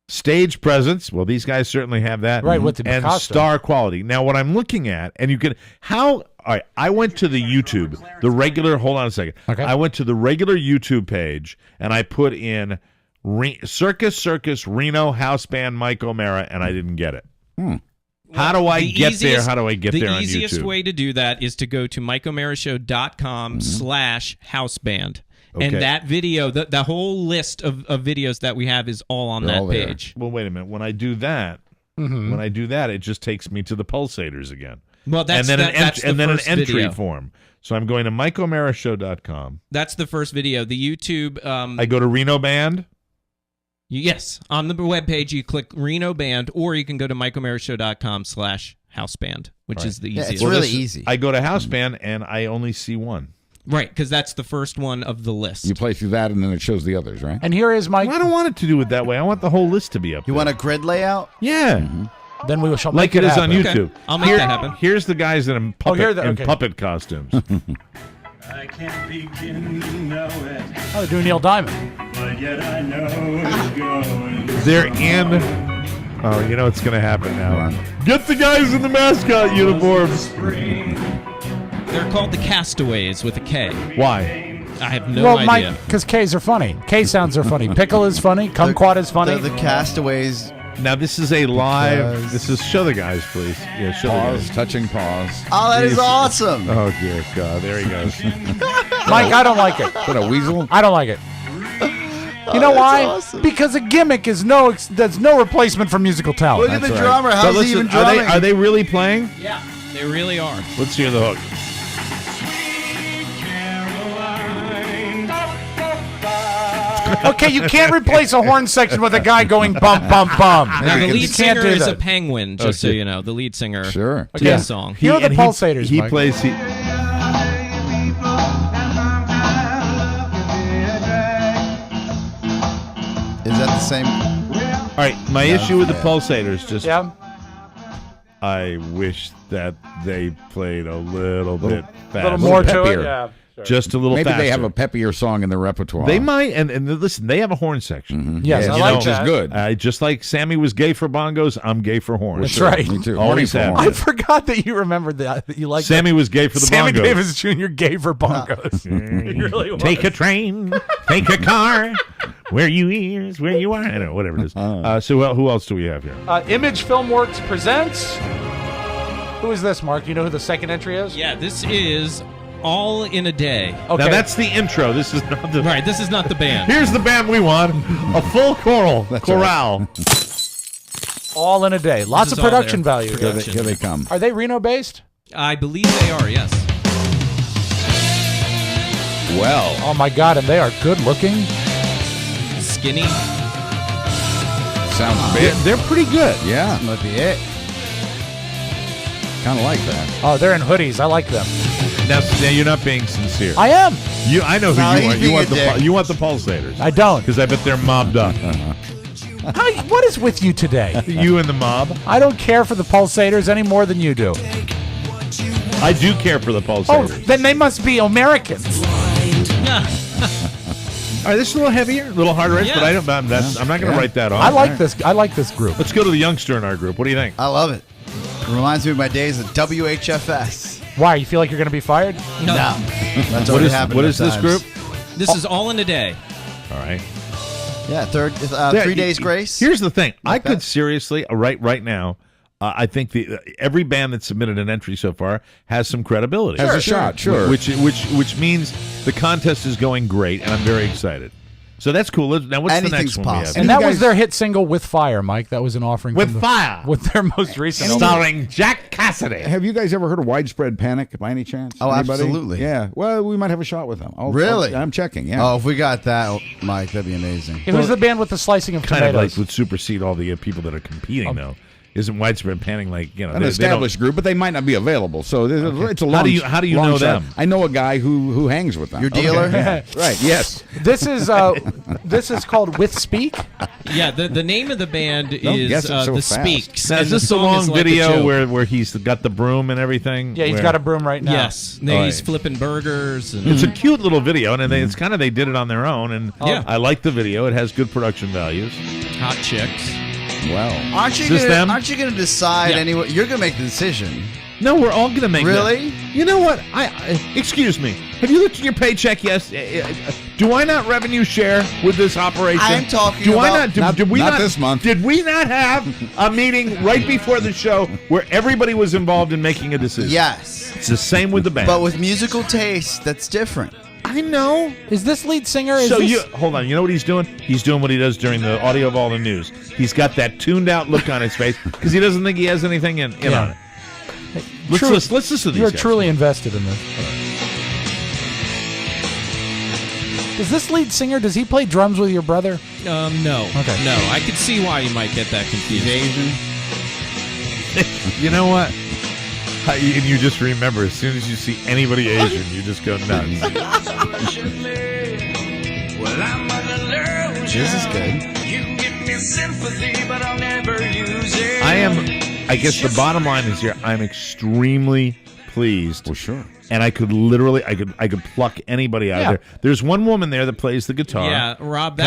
stage presence. Well, these guys certainly have that. Right, with the and costume. star quality. Now, what I'm looking at, and you can all right, I went to the YouTube, the regular. Hold on a second. Okay. I went to the regular YouTube page and I put in Circus Reno House Band Mike O'Mara, and I didn't get it. How do I get there? How do I get there on YouTube? The easiest way to do that is to go to MikeO'MaraShow.com/houseband. Okay. And that video, the whole list of videos that we have is all on that page. Well, wait a minute. When I do that, it just takes me to the Pulsators again. Well, that's and then that's the an first entry video. form. So I'm going to MikeO'MaraShow.com. That's the first video. The YouTube. I go to Reno Band. Yes, on the webpage you click Reno Band, or you can go to MikeO'MaraShow.com/houseband, which is the easiest. It's really easy. I go to House Band and I only see one. Right, because that's the first one of the list. You play through that and then it shows the others, right? And here is Mike. Well, I don't want it to do it that way. I want the whole list to be up. You want a grid layout? Yeah. Then we shall like make it is happen. on YouTube. Okay. I'll make that happen. Here's the guys in puppet costumes. I can't begin to know it, Oh, they're doing Neil Diamond. but yet I know it's going. They're in. Oh, you know what's going to happen now. Get the guys in the mascot uniforms. They're called the Castaways with a K. Why? I have no well, idea. Mike, because K's are funny. K sounds are funny. Pickle is funny. Kumquat is funny. The Castaways. Now this is a live. Because- This is show the guys, please. Yeah, show the Pause, guys. touching pause. Oh, that is Jeez. awesome. Oh dear God, there he goes. Mike, I don't like it. What, a weasel? I don't like it. You know that's why? awesome. Because a gimmick is there's no replacement for musical talent. Look at the That's right. drummer. So How's he listen, even drumming? are they really playing? Yeah, they really are. Let's hear the hook. Okay, you can't replace a horn section with a guy going bum bum bum. Now, the You lead can't singer do is that. a penguin, just so Okay. you know. The lead singer Sure. to Yeah. the song. Here are the and Pulsators, He Mike. plays. Is that the same? All right, my issue with the Pulsators just. Yeah. I wish that they played a little bit A faster. little more to peppier. it. Yeah. Just a little Maybe faster. they have a peppier song in their repertoire. They might, and listen, they have a horn section. Yes, I You like know, which is that. good. Just like Sammy was gay for bongos, I'm gay for horns. That's right. Me too. Always Horny have. for I horns. forgot that you remembered that you liked Sammy was gay for the Sammy bongos. Davis Jr. gay for bongos. He really was. Take a train, take a car, where you is, where you are. I don't know, whatever it is. So who else do we have here? Image Filmworks presents. Who is this, Mark? You know who the second entry is? Yeah, this is All in a Day. Okay. Now that's the intro. This is not the. Right, this is not the band. Here's the band we want: a full chorale. All in a day. Lots is of all production their value. production. Here they come. Are they Reno based? I believe they are, yes. Well, Oh my God, and they are good looking. Skinny. sounds big. They're pretty good. Yeah, Might be it. kind of like that. Oh, they're in hoodies. I like them. Now you're not being sincere. I am. I know who No, you he's want. You being want a dick. you want the Pulsators. I don't. Because I bet they're mobbed up. What is with you today? You and the mob. I don't care for the Pulsators any more than you do. I do care for the Oh, Pulsators. then they must be Americans. All right, this is a little heavier, a little harder, Yeah. but I'm not going to write that off. I like this. I like this group. Let's go to the youngster in our group. What do you think? I love it. It reminds me of my days at WHFS. Why? You feel like you're going to be fired? No. That's What already is, happened what enough is this times. group? This is All in a Day. All right. Yeah, 3 days grace. Here's the thing. I that. could seriously, right now, I think every band that submitted an entry so far has some credibility. Has a shot, sure. Which means the contest is going great, and I'm very excited. So that's cool. Now, what's the next Anything's one we have? possible. And that was their hit single "With Fire," Mike. That was an offering With from Fire. with their most recent album. Starring Jack Cassidy. Have you guys ever heard of Widespread Panic by any chance? Oh, Anybody? absolutely. Yeah. Well, we might have a shot with them. Really? I'm checking. Yeah. Oh, if we got that, Mike, that'd be amazing. It was the band with the slicing of Kind of tomatoes. like would supersede all the people that are competing, though. Isn't Widespread Panic like, an established group, but they might not be available. So it's a long. How do you long know shot. them? I know a guy who hangs with them. Your dealer? Yeah. Right. Yes. This is called "With Speak." Yeah, the name of the band Don't is guess it so The fast. Speaks. Now, and is this the a song long is like a video joke. where he's got the broom and everything? Yeah, he's Where- got a broom right now. Yes, Oh, he's yeah. flipping burgers. And It's a cute little video, and it's kind of they did it on their own, and Yeah. I like the video. It has good production values. hot chicks. Wow. Aren't you Is this gonna, them? Aren't you going to decide Yeah. anyway? You're going to make the decision. No, we're all gonna make Really? that. You know what? Excuse me. Have you looked at your paycheck? Yes. Do I not revenue share with this operation? I'm talking Do I about- not? Did we not this month. Did we not have a meeting right before the show where everybody was involved in making a decision? Yes. It's the same with the band. But with musical taste, that's different. I know. Is this lead singer? So you hold on. You know what he's doing? He's doing what he does during the audio of all the news. He's got that tuned out look on his face because he doesn't think he has anything in on it. Let's listen to these You're guys. truly invested in this. Does this lead singer? Does he play drums with your brother? No. Okay. No, I could see why you might get that confused. Asian. You know what? And you just remember, as soon as you see anybody Asian, you just go nuts. This is good. I guess the bottom line is here, I'm extremely pleased. Well, sure. And I could literally, I could pluck anybody out of there. There's one woman there that plays the guitar. Yeah, Rob,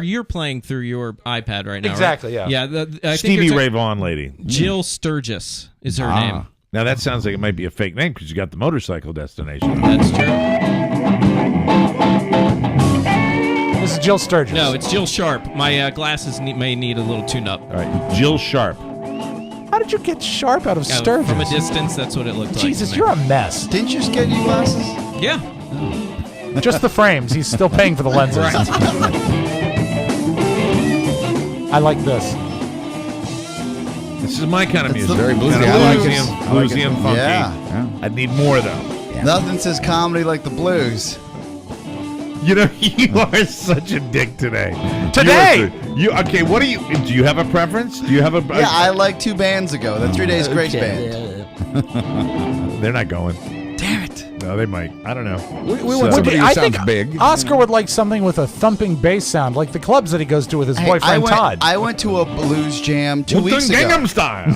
you're playing through your iPad right now, Exactly, right? yeah. Yeah, I think Stevie you're Ray Vaughan lady. Jill Sturgis is her name. Now that sounds like it might be a fake name because you got the motorcycle destination. That's true. This is Jill Sturgis. No, it's Jill Sharp. My glasses may need a little tune-up. All right, Jill Sharp. How did you get Sharp out of Sturgis? From a distance, that's what it looked like. Jesus, to me. you're a mess. Didn't you just get new glasses? Yeah. Just the frames. He's still paying for the lenses. Right. I like this. This is my kind of music. very bluesy. Kind of I like it. bluesy and, I like bluesy it. and funky. Yeah. I'd need more though. Nothing says comedy like the blues. You know, you are such a dick today. Today? Okay? What do you have a preference? Do you have a? Yeah, I like 2 bands ago. The 3 Days Grace band. They're not going. Damn it. No, they might. I don't know. We want somebody who I sounds think big. Oscar would like something with a thumping bass sound, like the clubs that he goes to with his Hey, boyfriend Todd. I went to a blues jam 2 weeks ago, Gangnam Style.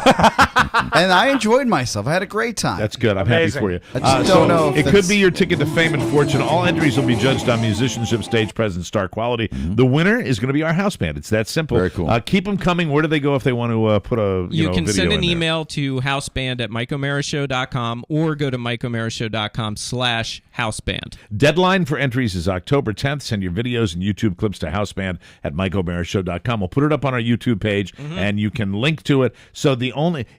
and I enjoyed myself. I had a great time. That's good. I'm Amazing. happy for you. I just don't know if It could that's- be your ticket to fame and fortune. All entries will be judged on musicianship, stage presence, star quality. The winner is going to be our house band. It's that simple. Very cool. Keep them coming. Where do they go if they want to put a You know, can video send an in there? email to houseband@mikeomerashow.com or go to mikeomerashow.com/houseband. Deadline for entries is October 10th. Send your videos and YouTube clips to houseband@mikeomerashow.com. We'll put it up on our YouTube page, and you can link to it. So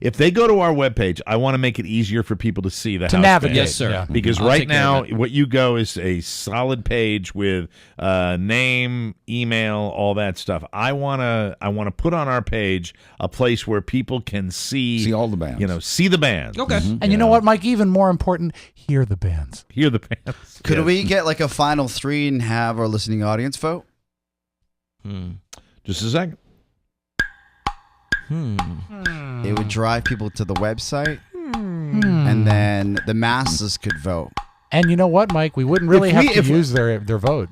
if they go to our webpage, I want to make it easier for people to see the house navigate. band. Yes, sir. Yeah. Because I'll right take care now, of it. what you go is a solid page with name, email, all that stuff. I wanna put on our page a place where people can see all the bands. See the bands. Okay. and you know what, Mike? Even more important, hear the bands. Hear the bands. Could Yes. we get like a final 3 and have our listening audience vote? Just a second. It would drive people to the website, and then the masses could vote. And you know what, Mike? We wouldn't really have to use their vote.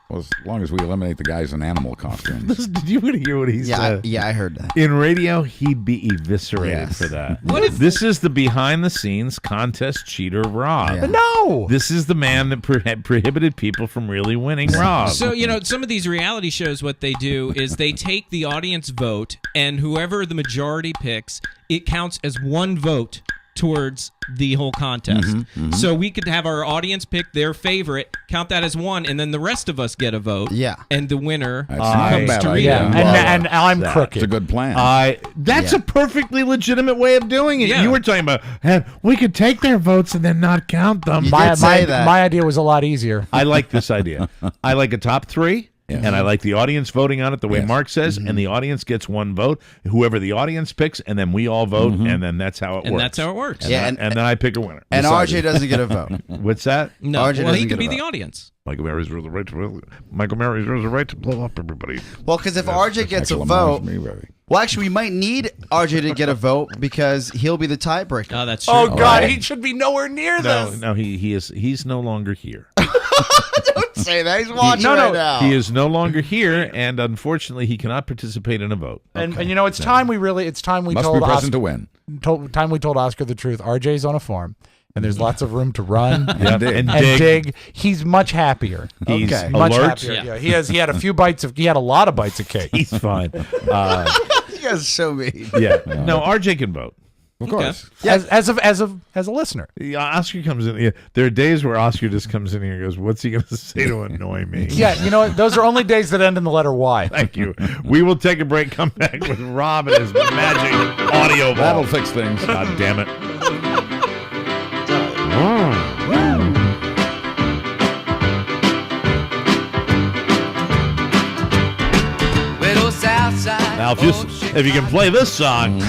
Well, as long as we eliminate the guys in animal costumes. Did you hear what he said? Yeah, I heard that. In radio, he'd be eviscerated Yes. for that. What if- This is the behind-the-scenes contest cheater, Rob. Yeah. No. This is the man that prohibited people from really winning, Rob. So, some of these reality shows, what they do is they take the audience vote, and whoever the majority picks, it counts as one vote towards the whole contest. So we could have our audience pick their favorite, count that as one, and then the rest of us get a vote. Yeah. And the winner That's not a comes bad to read idea. it. And I'm crooked. It's a good plan. That's a perfectly legitimate way of doing it. Yeah. You were talking about we could take their votes and then not count them. You My did say that. my idea was a lot easier. I like this idea. I like a top three. And I like the audience voting on it the way Mark says, and the audience gets one vote, whoever the audience picks, and then we all vote, and then that's how it And works. that's how it works. Yeah, And then I pick a winner. And RJ doesn't get a vote. What's that? No, RJ well, he doesn't could get be a the vote. audience. Michael Mary reserves the right to Michael Mary reserves the right to blow up everybody. Well, because if RJ gets a vote, well, actually, we might need RJ to get a vote because he'll be the tiebreaker. Oh, that's true. Oh God, he should be nowhere near No, this. no, he's no longer here. Don't say that. He's watching now. He is no longer here, and unfortunately, he cannot participate in a vote. And you know, it's time we Must told be present Oscar, to win. time we told Oscar the truth. RJ's on a farm, and there's lots of room to run and and dig. He's much happier. He's Much alert. happier. Yeah. He had a lot of bites of cake. He's fine. You guys are so mean. Yeah. No, RJ can vote. Of course. As a listener. Yeah, Oscar comes in. Yeah, there are days where Oscar just comes in here and goes, "What's he going to say to annoy me?" Yeah, you know what? Those are only days that end in the letter Y. Thank you. We will take a break. Come back with Rob and his magic audio ball. That'll fix things. God damn it. Now, if you can play this song,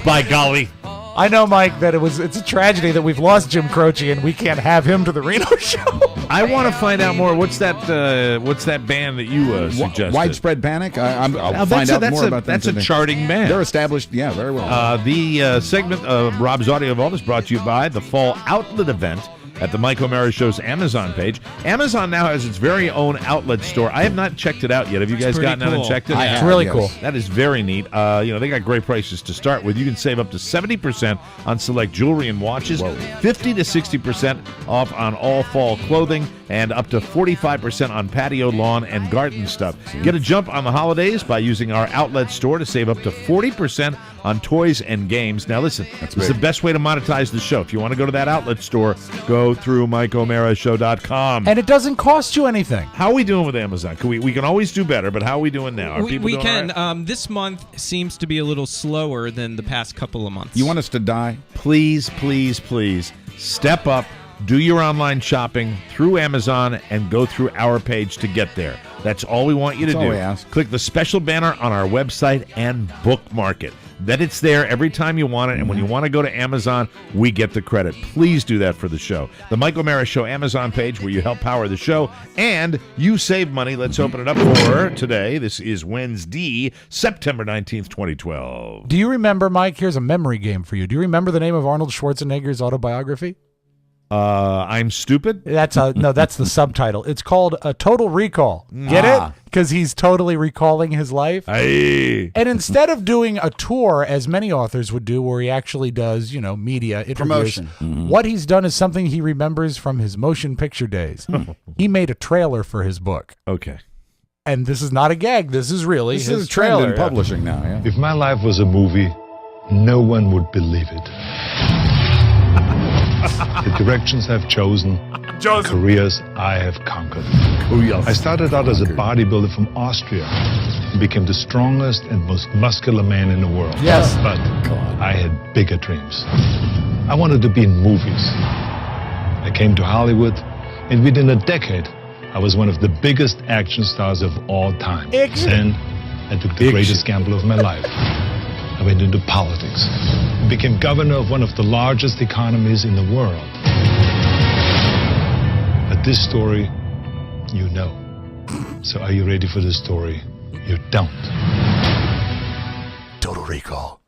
by golly. I know, Mike, that it's a tragedy that we've lost Jim Croce and we can't have him to the Reno show. I want to find out more. What's that band that you suggested? Widespread Panic. I'll find out more about them. That's a charting band. They're established. Yeah, very well. The segment of Rob's Audio Vault is brought to you by the Fall Outlet Event at the Mike O'Mara Show's Amazon page. Amazon now has its very own outlet store. I have not checked it out yet. Have you guys gotten out and checked it? It's really cool. That is very neat. They got great prices to start with. You can save up to 70% on select jewelry and watches, 50 to 60% off on all fall clothing, and up to 45% on patio, lawn, and garden stuff. Get a jump on the holidays by using our outlet store to save up to 40% on toys and games. Now listen, this is the best way to monetize the show. If you want to go to that outlet store, go through MikeO'MaraShow.com. And it doesn't cost you anything. How are we doing with Amazon? We can always do better, but how are we doing now? Are people We doing can. all right? This month seems to be a little slower than the past couple of months. You want us to die? Please, please, please step up. Do your online shopping through Amazon and go through our page to get there. That's all we want you to That's all do. we ask. Click the special banner on our website and bookmark it. Then it's there every time you want it, and when you want to go to Amazon, we get the credit. Please do that for the show. The Mike O'Mara Show Amazon page where you help power the show, and you save money. Let's open it up for today. This is Wednesday, September 19th, 2012. Do you remember, Mike? Here's a memory game for you. Do you remember the name of Arnold Schwarzenegger's autobiography? I'm stupid? That's the subtitle. It's called A Total Recall. Get it? Because he's totally recalling his life. Hey. And instead of doing a tour, as many authors would do, where he actually does, media interviews, Promotion. What he's done is something he remembers from his motion picture days. He made a trailer for his book. Okay. And this is not a gag. This is really This his is a trend trailer. in publishing now. Yeah. If my life was a movie, no one would believe it. The directions I've chosen, careers I have conquered. I started out as a bodybuilder from Austria and became the strongest and most muscular man in the world. Yes. But I had bigger dreams. I wanted to be in movies. I came to Hollywood, and within a decade, I was one of the biggest action stars of all time. Then I took the greatest gamble of my life. I went into politics and became governor of one of the largest economies in the world. But this story, you know. So are you ready for this story? You don't. Total Recall.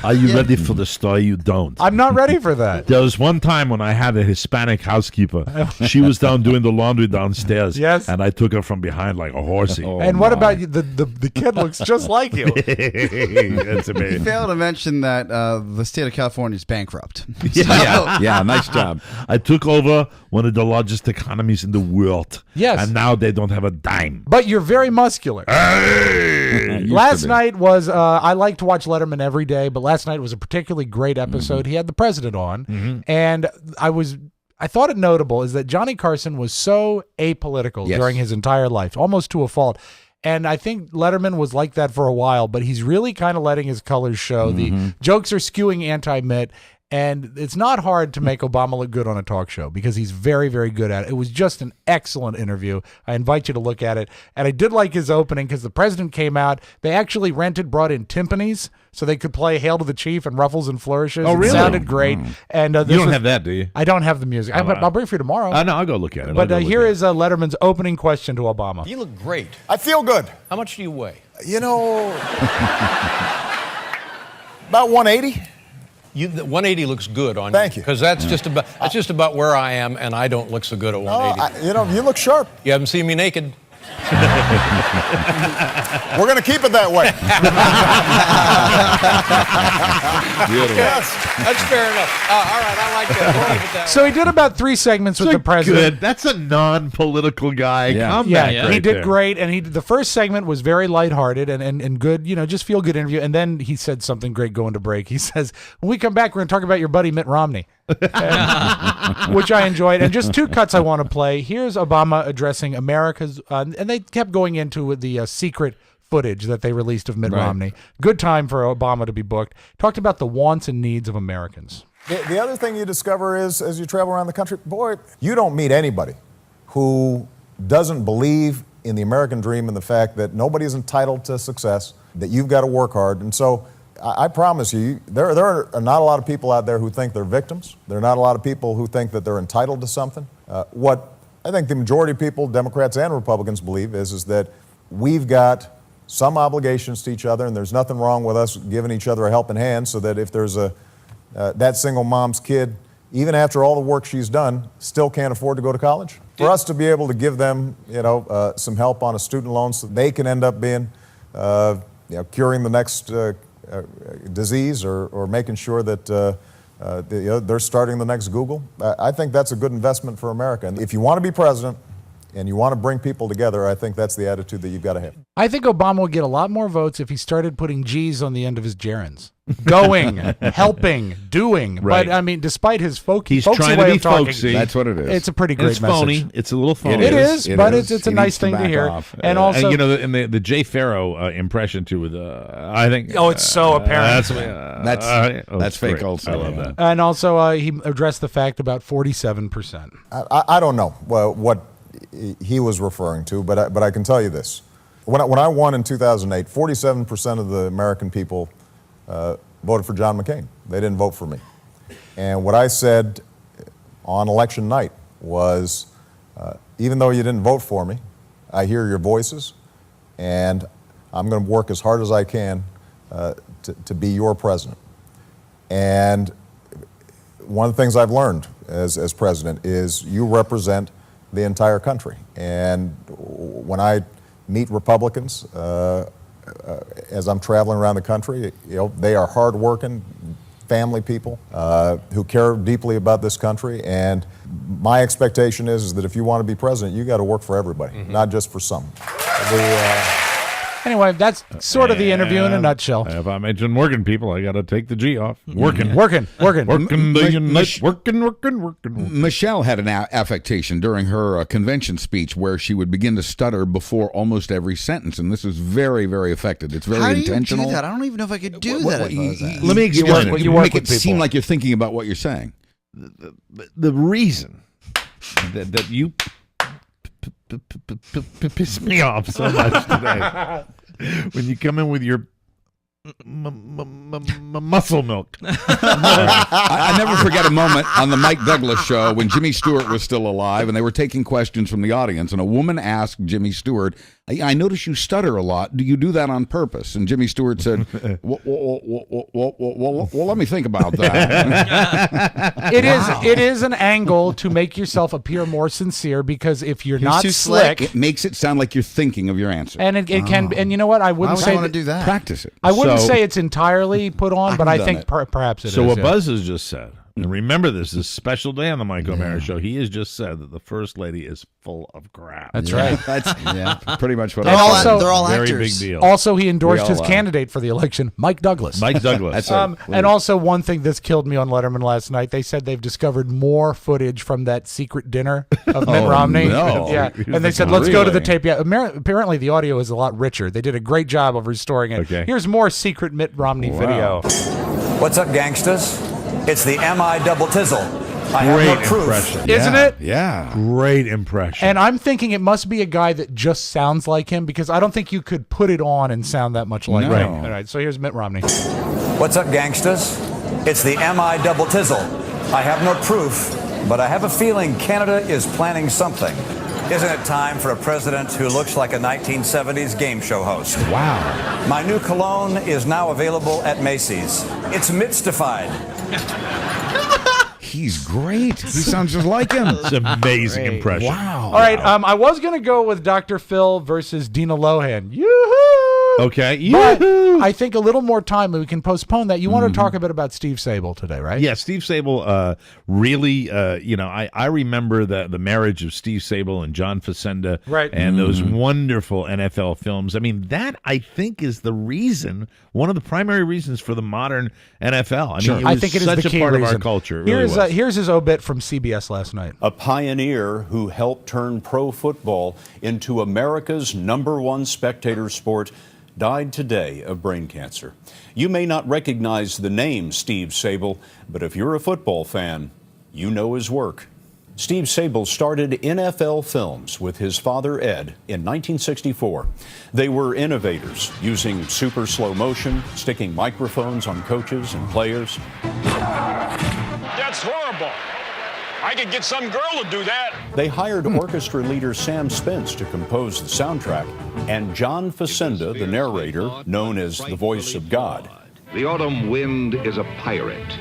Are you ready for the story? You don't. I'm not ready for that. There was one time when I had a Hispanic housekeeper. She was down doing the laundry downstairs. Yes. And I took her from behind like a horsey. And what about you? The kid looks just like you. That's You amazing. failed to mention that the state of California is bankrupt. Yeah, nice job. I took over one of the largest economies in the world. Yes. And now they don't have a dime. But you're very muscular. Hey! Used Last to be. night was, I like to watch Letterman every day. day, but last night was a particularly great episode. He had the president on, and I thought it notable is that Johnny Carson was so apolitical during his entire life, almost to a fault. And I think Letterman was like that for a while, but he's really kind of letting his colors show. The jokes are skewing anti-Mitt, and it's not hard to make Obama look good on a talk show because he's very, very good at it. It was just an excellent interview. I invite you to look at it. And I did like his opening because the president came out. They actually brought in timpanis so they could play Hail to the Chief and Ruffles and Flourishes. Oh, really? It sounded great. And you don't have that, do you? I don't have the music. I'll bring it for you tomorrow. No, I'll go look at it. But here is Letterman's opening question to Obama. You look great. I feel good. How much do you weigh? You know, about 180. 180 looks good on you. Thank you. Because that's just about where I am, and I don't look so good at 180. You look sharp. You haven't seen me naked. We're going to keep it that way. Yes, that's fair enough. All right, I like that. We'll keep it that So he did about 3 segments with the president. Good. That's a non-political guy. Yeah, he did great, and the first segment was very lighthearted and good, just feel good interview. And then he said something great going to break. He says, "When we come back, we're going to talk about your buddy Mitt Romney," which I enjoyed. And just 2 cuts I want to play. Here's Obama addressing America's, and they kept going into the secret footage that they released of Mitt Romney. Good time for Obama to be booked. Talked about the wants and needs of Americans. The other thing you discover is, as you travel around the country, boy, you don't meet anybody who doesn't believe in the American dream and the fact that nobody's entitled to success, that you've got to work hard. And so I promise you, there are not a lot of people out there who think they're victims. There are not a lot of people who think that they're entitled to something. What I think the majority of people, Democrats and Republicans, believe is that we've got some obligations to each other, and there's nothing wrong with us giving each other a helping hand, so that if there's that single mom's kid, even after all the work she's done, still can't afford to go to college, for us to be able to give them, some help on a student loan so they can end up being, curing the next disease or making sure that they're starting the next Google. I think that's a good investment for America. And if you want to be president and you want to bring people together, I think that's the attitude that you've got to have. I think Obama would get a lot more votes if he started putting G's on the end of his gerunds. Going, helping, doing. Right. But, I mean, despite his He's folksy trying way to be of talking, folksy. That's what it is. It's a pretty great it's message. phony. It's a little phony. It is, but it's a nice thing to hear. And also, and the Jay Farrow impression too. With I think. Oh, it's so apparent. That's fake also. I love that. And also, he addressed the fact about 47%. I don't know what he was referring to, but I can tell you this: when I won in 2008, 47% of the American people voted for John McCain. They didn't vote for me. And what I said on election night was, even though you didn't vote for me, I hear your voices, and I'm going to work as hard as I can to be your president. And one of the things I've learned as president is you represent the entire country. And when I meet Republicans, as I'm traveling around the country, they are hardworking, family people who care deeply about this country. And my expectation is that if you want to be president, you got to work for everybody, not just for some. Anyway, that's sort of the interview in a nutshell. If I mention working people, I got to take the G off. Working. Michelle had an affectation during her convention speech where she would begin to stutter before almost every sentence, and this is very, very effective. It's very intentional. How do you do that? I don't even know if I could do that. Let me explain it. You make it seem like you're thinking about what you're saying. The reason that you piss me off so much today when you come in with your muscle milk. I never forget a moment on the Mike Douglas show when Jimmy Stewart was still alive and they were taking questions from the audience, and a woman asked Jimmy Stewart, I notice you stutter a lot. Do you do that on purpose? And Jimmy Stewart said, well, let me think about that. It is an angle to make yourself appear more sincere, because if you're not slick, it makes it sound like you're thinking of your answer. And it can, and you know what? I wouldn't say want to do that. Practice it. I wouldn't say it's entirely put on, but I think perhaps it is. So what Buzz has just said And remember, this is a special day on the Mike O'Mara Show. He has just said that the First Lady is full of crap. That's right. That's pretty much what And I said. they're all Very actors. big deal. Also, he endorsed We all his are. candidate for the election, Mike Douglas. Mike Douglas. And also, one thing this killed me on Letterman last night, they said they've discovered more footage from that secret dinner of Mitt Romney. no. Yeah, and they said, let's go to the tape. Yeah, apparently the audio is a lot richer. They did a great job of restoring it. Okay. Here's more secret Mitt Romney video. What's up, gangsters? It's the M.I. double tizzle. I have Great no proof. impression. Isn't it? Yeah. Great impression. And I'm thinking it must be a guy that just sounds like him, because I don't think you could put it on and sound that much like No. him. All right, so here's Mitt Romney. What's up, gangsters? It's the M.I. double tizzle. I have no proof, but I have a feeling Canada is planning something. Isn't it time for a president who looks like a 1970s game show host? Wow. My new cologne is now available at Macy's. It's Mitstified. He's great. He sounds just like him. It's an amazing impression. Wow. All right, I was going to go with Dr. Phil versus Dina Lohan. Yoo-hoo! Okay. But Yoo-hoo! I think a little more time, we can postpone that. You want to talk a bit about Steve Sable today, right? Yeah, Steve Sable really, I remember the marriage of Steve Sable and John Facenda, Right. and those wonderful NFL films. I mean, that, I think, is the reason, one of the primary reasons for the modern NFL. I mean, it was I think it is such the a key part reason. of our culture. It really was. Here's his obit from CBS last night. A pioneer who helped turn pro football into America's #1 spectator sport died today of brain cancer. You may not recognize the name Steve Sable, but if you're a football fan, you know his work. Steve Sable started NFL Films with his father Ed in 1964. They were innovators, using super slow motion, sticking microphones on coaches and players. That's horrible. I could get some girl to do that. They hired orchestra leader Sam Spence to compose the soundtrack, and John Facenda, the narrator, known as the voice of God. The autumn wind is a pirate,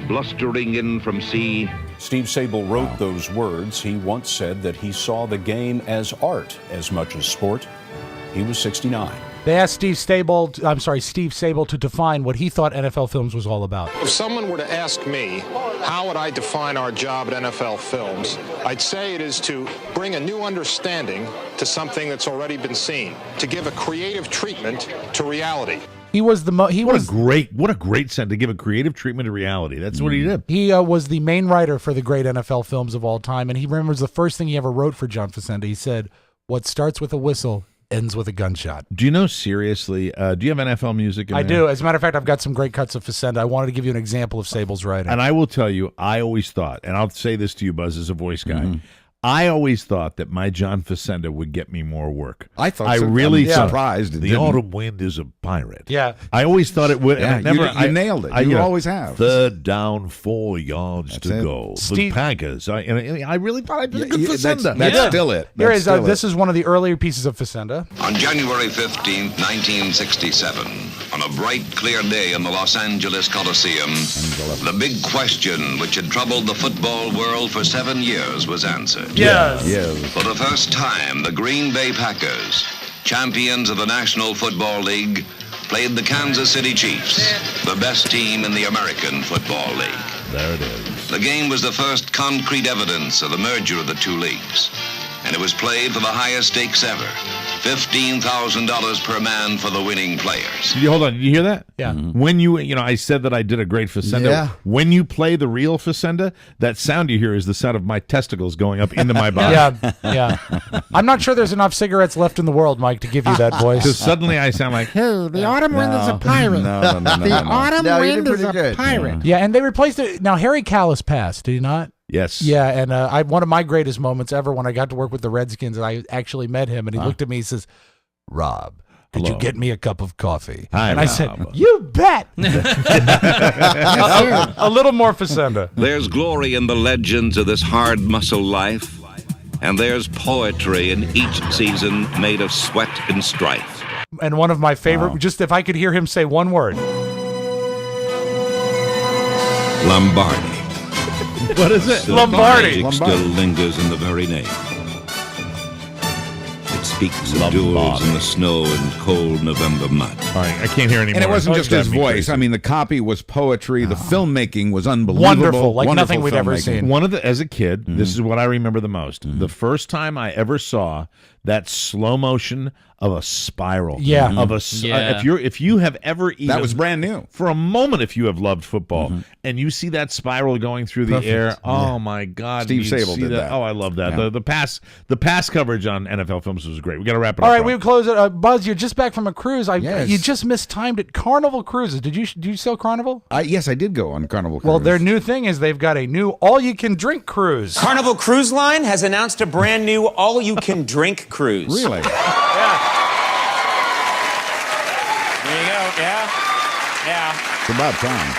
blustering in from sea. Steve Sable wrote those words. He once said that he saw the game as art as much as sport. He was 69. They asked Steve Sable to define what he thought NFL Films was all about. If someone were to ask me, how would I define our job at NFL Films, I'd say it is to bring a new understanding to something that's already been seen, to give a creative treatment to reality. He was what a great set to give a creative treatment to reality. That's what he did. He was the main writer for the great NFL films of all time, and he remembers the first thing he ever wrote for John Facenda. He said, "What starts with a whistle ends with a gunshot." Do you know, seriously, do you have NFL music in I there? do. As a matter of fact, I've got some great cuts of Facenda. I wanted to give you an example of Sable's writing. And I will tell you, I always thought, and I'll say this to you, Buzz, as a voice guy, I always thought that my John Facenda would get me more work. I thought I so. really I'm thought surprised it the didn't. autumn wind is a pirate. Yeah. I always thought it would. Yeah, and it never, you nailed it. You always have. Third down, 4 yards to it. go. Steve- The Packers. I really thought I did a good Facenda. That's still it. Here That's is still this is one of the earlier pieces of Facenda. On January 15th, 1967, on a bright, clear day in the Los Angeles Coliseum, the big question which had troubled the football world for 7 years was answered. Yes. For the first time, the Green Bay Packers, champions of the National Football League, played the Kansas City Chiefs, the best team in the American Football League. There it is. The game was the first concrete evidence of the merger of the two leagues, and it was played for the highest stakes ever, $15,000 per man for the winning players. Hold on, did you hear that? Yeah. When I said that I did a great Facenda. Yeah. When you play the real Facenda, that sound you hear is the sound of my testicles going up into my body. Yeah. I'm not sure there's enough cigarettes left in the world, Mike, to give you that voice. Because suddenly I sound like, Oh, the autumn wind is a pirate. No. The autumn No, you wind did is a pretty good. pirate. Yeah, and they replaced it. Now, Harry Callis passed, did he not? yes. Yeah, and one of my greatest moments ever when I got to work with the Redskins, and I actually met him, and he looked at me and says, "Rob, could you Hello. get me a cup of coffee?" Hi, and I Rob. said, "You bet." a little more Facenda. There's glory in the legends of this hard muscle life, and there's poetry in each season made of sweat and strife. And one of my favorite, just if I could hear him say one word. Lombardi. What is it? The Lombardi. magic still lingers in the very name. It's speaks Love duels Bob. in the snow and cold November mud. All right, I can't hear anymore. And it wasn't just his Drive me voice. crazy. I mean, the copy was poetry. The filmmaking was unbelievable. Wonderful, like Wonderful nothing we'd ever filmmaking. seen. One of the, as a kid, this is what I remember the most. The first time I ever saw that slow motion of a spiral. Yeah. Of a Yeah. if you have ever even That was brand new. for a moment, if you have loved football and you see that spiral going through the air, oh my God! Steve you'd Sable see did that. Oh, I love that. Yeah. The pass coverage on NFL Films was great. We got to wrap it All up. right, we close it. Buzz, you're just back from a cruise. Yes. You just mistimed it. Carnival Cruises. Do you sell Carnival? Yes, I did go on Carnival Cruise. Well, their new thing is they've got a new all-you-can-drink cruise. Carnival Cruise Line has announced a brand new all-you-can-drink cruise. Really? Yeah. There you go. Yeah. It's about time.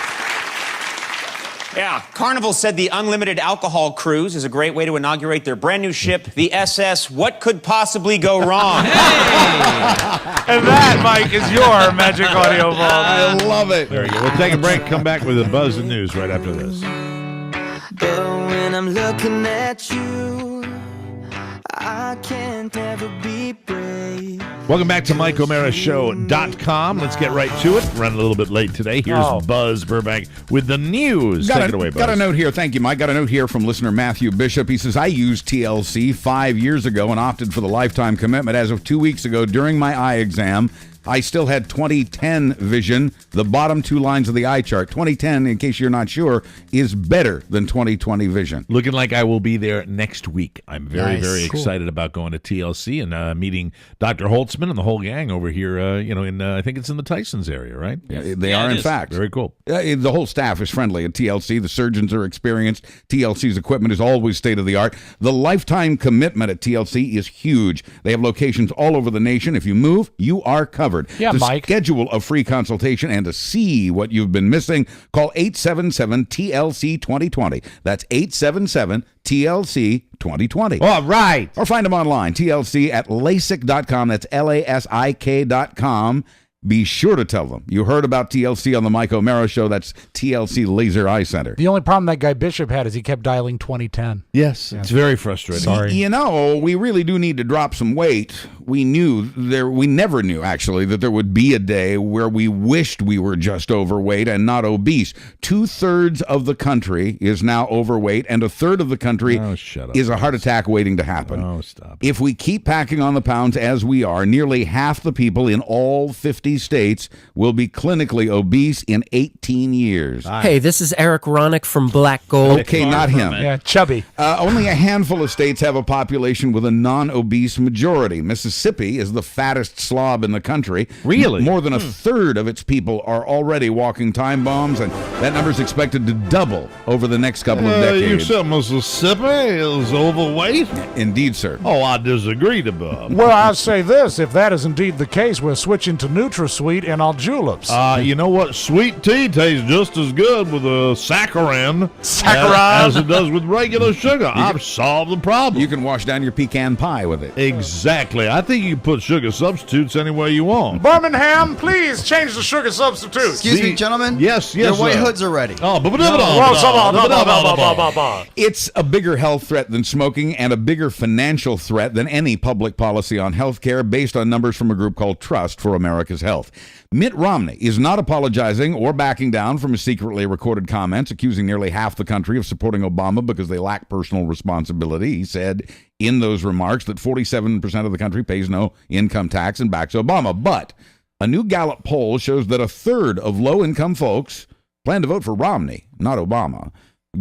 Yeah. Carnival said the unlimited alcohol cruise is a great way to inaugurate their brand new ship, the SS What Could Possibly Go Wrong? And that, Mike, is your Magic Audio Vault. I love it. There you go. We'll take a break. Come back with a buzz of news right after this. But when I'm looking at you, I can't ever be brave. Welcome back to MikeO'MaraShow.com. Let's get right to it. Running a little bit late today. Here's Buzz Burbank with the news. Take it away, Buzz. Got a note here. Thank you, Mike. Got a note here from listener Matthew Bishop. He says, I used TLC 5 years ago and opted for the lifetime commitment. As of 2 weeks ago, during my eye exam, I still had 2010 vision, the bottom two lines of the eye chart. 2010, in case you're not sure, is better than 2020 vision. Looking like I will be there next week. I'm very, Nice. very Cool. excited about going to TLC and meeting Dr. Holtzman and the whole gang over here, in I think it's in the Tysons area, right? They are, in fact. Very cool. The whole staff is friendly at TLC. The surgeons are experienced. TLC's equipment is always state of the art. The lifetime commitment at TLC is huge. They have locations all over the nation. If you move, you are covered. Yeah, to Mike. schedule a free consultation and to see what you've been missing, call 877-TLC-2020. That's 877-TLC-2020. All right. Or find them online, TLC at LASIK.com. That's LASIK.com. Be sure to tell them you heard about TLC on the Mike O'Mara Show. That's TLC Laser Eye Center. The only problem that guy Bishop had is he kept dialing 2010. Yes, it's very frustrating. Sorry. You know, we really do need to drop some weight. We never knew, actually, that there would be a day where we wished we were just overweight and not obese. 2/3 of the country is now overweight, and 1/3 of the country is a heart attack waiting to happen. Oh, stop. If we keep packing on the pounds as we are, nearly half the people in all 50 states will be clinically obese in 18 years. Hey, this is Eric Ronick from Black Gold. Okay, not him. Yeah, chubby. Only a handful of states have a population with a non-obese majority. Mississippi is the fattest slob in the country. Really? More than 1/3 of its people are already walking time bombs, and that number is expected to double over the next couple of You decades. said Mississippi is overweight? Indeed, sir. Oh, I disagree to Bob. Well, I say this, if that is indeed the case, we're switching to NutraSweet and our juleps. You know what? Sweet tea tastes just as good with a saccharin Saccharin? as it does with regular sugar. I've solved the problem. You can wash down your pecan pie with it. Exactly. I think you can put sugar substitutes anywhere you want. Birmingham, please change the sugar substitute. Excuse me, gentlemen. Yes, Your white sir. hoods are ready. Oh, It's a bigger health threat than smoking and a bigger financial threat than any public policy on health care based on numbers from a group called Trust for America's Health. Mitt Romney is not apologizing or backing down from his secretly recorded comments accusing nearly half the country of supporting Obama because they lack personal responsibility. He said in those remarks that 47% of the country pays no income tax and backs Obama. But a new Gallup poll shows that 1/3 of low-income folks plan to vote for Romney, not Obama.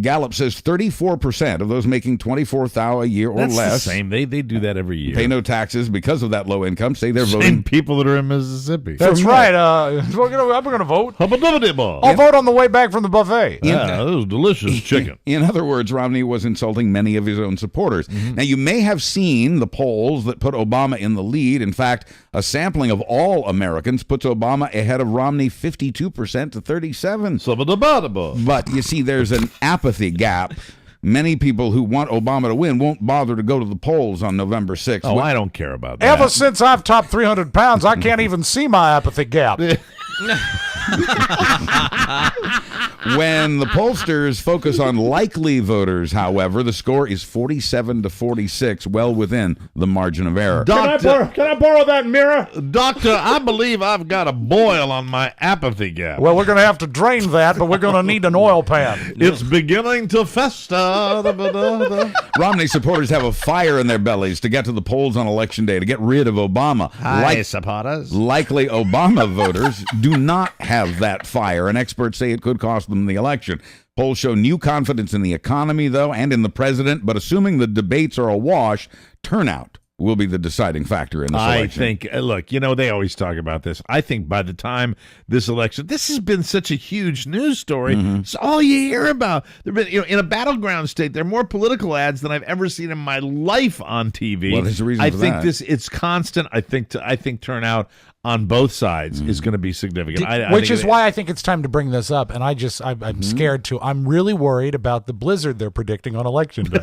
Gallup says 34% of those making $24,000 a year or That's less the same. They do that every year. pay no taxes because of that low income. Say they're Same voting. people that are in Mississippi. That's right. I'm going to vote. I'll vote on the way back from the buffet. Yeah, that was delicious chicken. In other words, Romney was insulting many of his own supporters. Now, you may have seen the polls that put Obama in the lead. In fact, a sampling of all Americans puts Obama ahead of Romney 52% to 37%. But you see, there's an apathy gap. Many people who want Obama to win won't bother to go to the polls on November 6th. Oh, I don't care about that. Ever since I've topped 300 pounds, I can't even see my apathy gap. When the pollsters focus on likely voters, however, the score is 47-46, well within the margin of error. Can I borrow that mirror? Doctor, I believe I've got a boil on my apathy gap. Well, we're going to have to drain that, but we're going to need an oil pan. It's beginning to festa. Romney supporters have a fire in their bellies to get to the polls on Election Day to get rid of Obama. Hi, supporters. Likely Obama voters do not have that fire, and experts say it could cost them the election. Polls show new confidence in the economy, though, and in the president, but assuming the debates are a wash, turnout will be the deciding factor in this election. I think, look, they always talk about this. I think by the time this election, this has been such a huge news story. It's all you hear about. In a battleground state, there are more political ads than I've ever seen in my life on TV. Well, there's a reason I for think that. it's constant. I think turnout on both sides is going to be significant. Which is why I think it's time to bring this up, and I'm scared too. I'm really worried about the blizzard they're predicting on Election Day.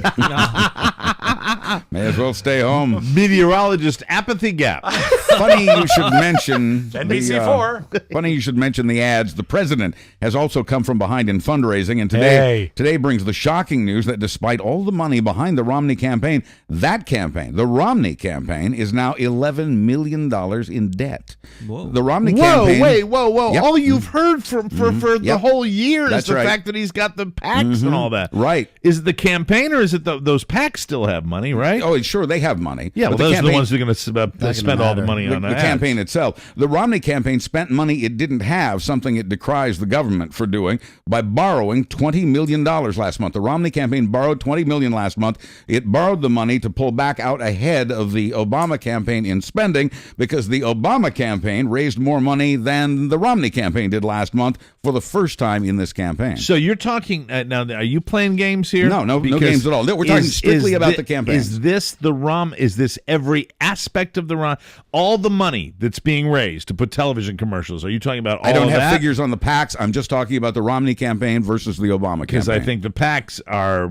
May as well stay home. Meteorologist apathy gap. Funny you should mention NBC4. Funny you should mention the ads. The president has also come from behind in fundraising, and today brings the shocking news that despite all the money behind the Romney campaign, the Romney campaign, is now $11 million in debt. Whoa. The Romney campaign. Whoa. Yep. All you've heard for the whole year That's is the right. fact that he's got the PACs and all that. Right. Is it the campaign or is it those PACs still have money, right? Oh, sure, they have money. Yeah, But well, those campaign, are the ones who are going to spend all the money on the ads. campaign itself. The Romney campaign spent money it didn't have, something it decries the government for doing, by borrowing $20 million last month. The Romney campaign borrowed $20 million last month. It borrowed the money to pull back out ahead of the Obama campaign in spending because the Obama campaign raised more money than the Romney campaign did last month for the first time in this campaign. So you're talking now? Are you playing games here? No Because games at all. We're talking strictly about the campaign. Is this Is this every aspect of the all the money that's being raised to put television commercials? Are you talking about all I don't of have that? figures on the PACs. I'm just talking about the Romney campaign versus the Obama campaign. Because I think the PACs are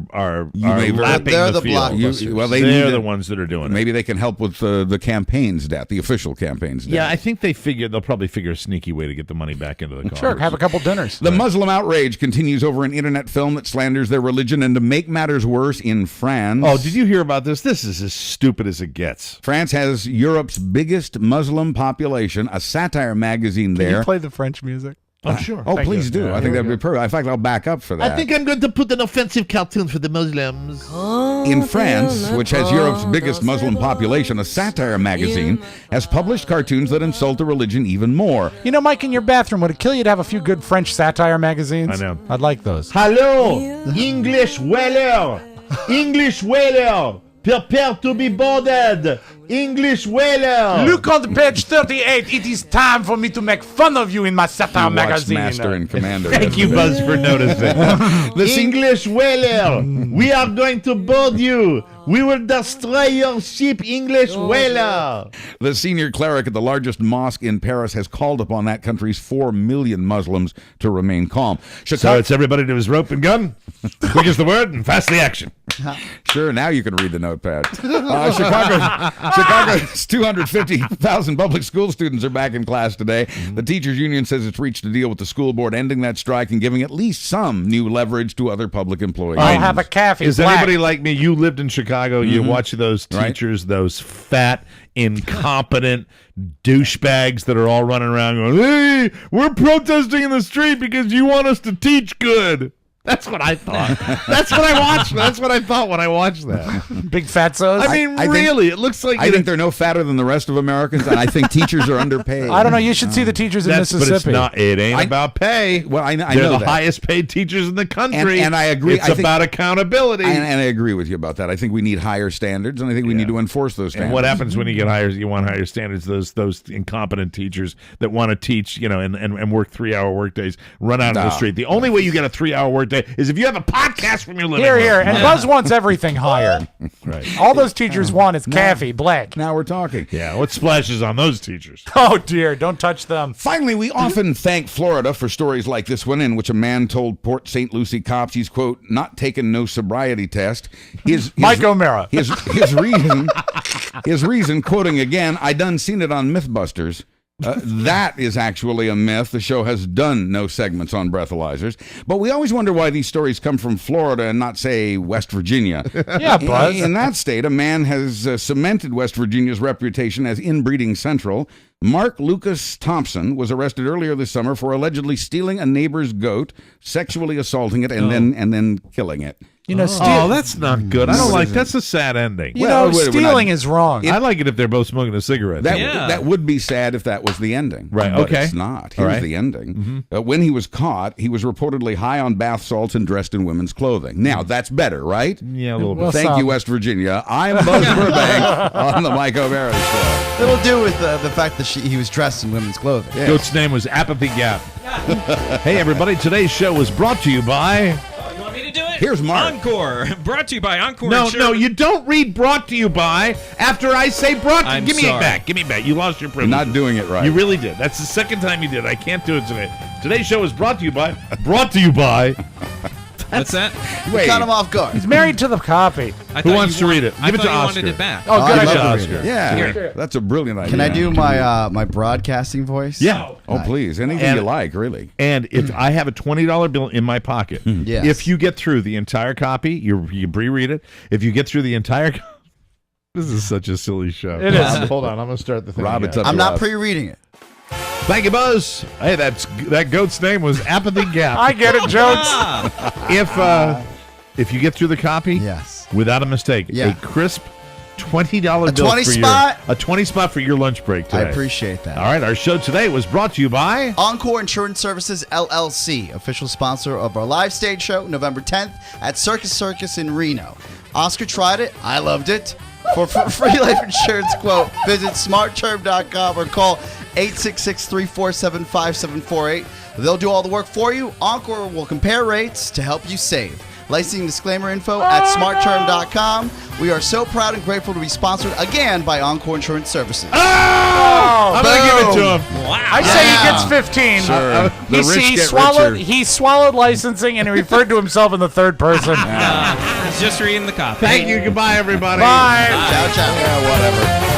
may lapping they're the field. blockbusters. They're the ones that are doing it. Maybe they can help with the campaign's debt, the official campaign's debt. Yeah, I think they'll probably figure a sneaky way to get the money back into the car. Sure, have a couple dinners. The Muslim outrage continues over an internet film that slanders their religion, and to make matters worse, in France. Oh, did you hear about this? This is as stupid as it gets. France has Europe's biggest Muslim population. A satire magazine Can there. you play the French music? Oh, sure. Oh, Thank please you. do. Yeah, I think here that'd we be perfect. In fact, I'll back up for that. I think I'm going to put an offensive cartoon for the Muslims. In France, which has Europe's biggest Muslim population, a satire magazine has published cartoons that insult the religion even more. You know, Mike, in your bathroom, would it kill you to have a few good French satire magazines? I know. I'd like those. Hello, English whaler. English whaler. Prepare to be boarded. English whaler. Look on page 38. It is time for me to make fun of you in my satire Watch magazine. Master and Commander. Thank you, Buzz, for noticing. English whaler. We are going to board you. We will destroy your ship, English whaler. The senior cleric at the largest mosque in Paris has called upon that country's 4 million Muslims to remain calm. So it's everybody to his rope and gun. Quick is the word and fast the action. Sure, now you can read the notepad. Chicago's 250,000 public school students are back in class today. The teachers union says it's reached a deal with the school board ending that strike and giving at least some new leverage to other public employees. I'll have a cafe. Is anybody like me? You lived in Chicago. You watch those Right. teachers, those fat, incompetent douchebags that are all running around going, "Hey, we're protesting in the street because you want us to teach good." That's what I thought. That's what I watched. That's what I thought when I watched that. Big fatsos. I mean, I think- really, it looks like I think they're no fatter than the rest of Americans, and I think teachers are underpaid. I don't know. You should see the teachers in But Mississippi. it's not. It ain't about pay. Well, I They're know the that. highest paid teachers in the country, And I agree. It's I think- about accountability. And I agree with you about that. I think we need higher standards, and I think we need to enforce those standards. And what happens when you get higher? You want higher standards. Those incompetent teachers that want to teach, and work 3-hour workdays, run out of the street. The only way you get a 3-hour workday is if you have a podcast from your living room. Here. And Buzz wants everything higher. Right. All those teachers want is cafe, black. Now we're talking. Yeah. What splashes on those teachers? Oh, dear. Don't touch them. Finally, we often thank Florida for stories like this one, in which a man told Port St. Lucie cops he's, quote, not taken no sobriety test. Mike O'Mara. His reason, quoting again, I done seen it on Mythbusters. That is actually a myth. The show has done no segments on breathalyzers. But we always wonder why these stories come from Florida and not, say, West Virginia. Yeah, Buzz. In that state, a man has cemented West Virginia's reputation as inbreeding central. Mark Lucas Thompson was arrested earlier this summer for allegedly stealing a neighbor's goat, sexually assaulting it, and then killing it. You know, that's not good. I don't like. That's a sad ending. You know, stealing is wrong. I like it if they're both smoking a cigarette. That would be sad if that was the ending. Right. But Okay. it's not. Here's the ending. When he was caught, he was reportedly high on bath salts and dressed in women's clothing. Now, that's better, right? Yeah, a little bit. Well, Thank you, West Virginia. I'm Buzz Burbank on the Mike O'Mara Show. It'll do with the fact that he was dressed in women's clothing. Yeah. Goat's name was Apathy Gap. Hey, everybody. Today's show was brought to you by... You want me to do it? Here's Mark. Encore. Brought to you by Encore No, Insurance. you don't read brought to you by after I say brought to you. I'm Give me sorry. it back. Give me it back. You lost your You're privilege. not doing it right. You really did. That's the second time you did. I can't do it today. Today's show is brought to you by... Brought to you by... What's that? Wait. Cut him off guard. He's married to the copy. Who wants to read it? I Give it thought to you Oscar. wanted it back. Oh, good I'd idea. love to read it. Yeah, Here. that's a brilliant idea. Can I do my broadcasting voice? Yeah. Oh, please. Anything you like, really. And if I have a $20 bill in my pocket, Yes. if you get through the entire copy, you pre-read it. If you get through the entire... This is such a silly show. It is. Hold on. I'm going to start the thing Rob, again. it's up I'm to not us. pre-reading it. Thank you, Buzz. Hey, that goat's name was Apathy Gap. I get it, Jones. If you get through the copy, Yes. without a mistake, Yeah. a crisp $20 A bill 20 for spot? a 20 spot for your lunch break today. I appreciate that. All right, our show today was brought to you by Encore Insurance Services, LLC, official sponsor of our live stage show, November 10th at Circus Circus in Reno. Oscar tried it. I loved it. For free life insurance quote, visit smartterm.com or call 866-347-5748. They'll do all the work for you. Encore will compare rates to help you save. Licensing disclaimer info at smartterm.com. We are so proud and grateful to be sponsored again by Encore Insurance Services. I'm going to give it to him. Wow. I say he gets 15. Sure. The rich He get swallowed. richer. He swallowed licensing and he referred to himself in the third person. He's just reading the copy. Thank you. Goodbye, everybody. Bye. Ciao, ciao. Yeah, whatever.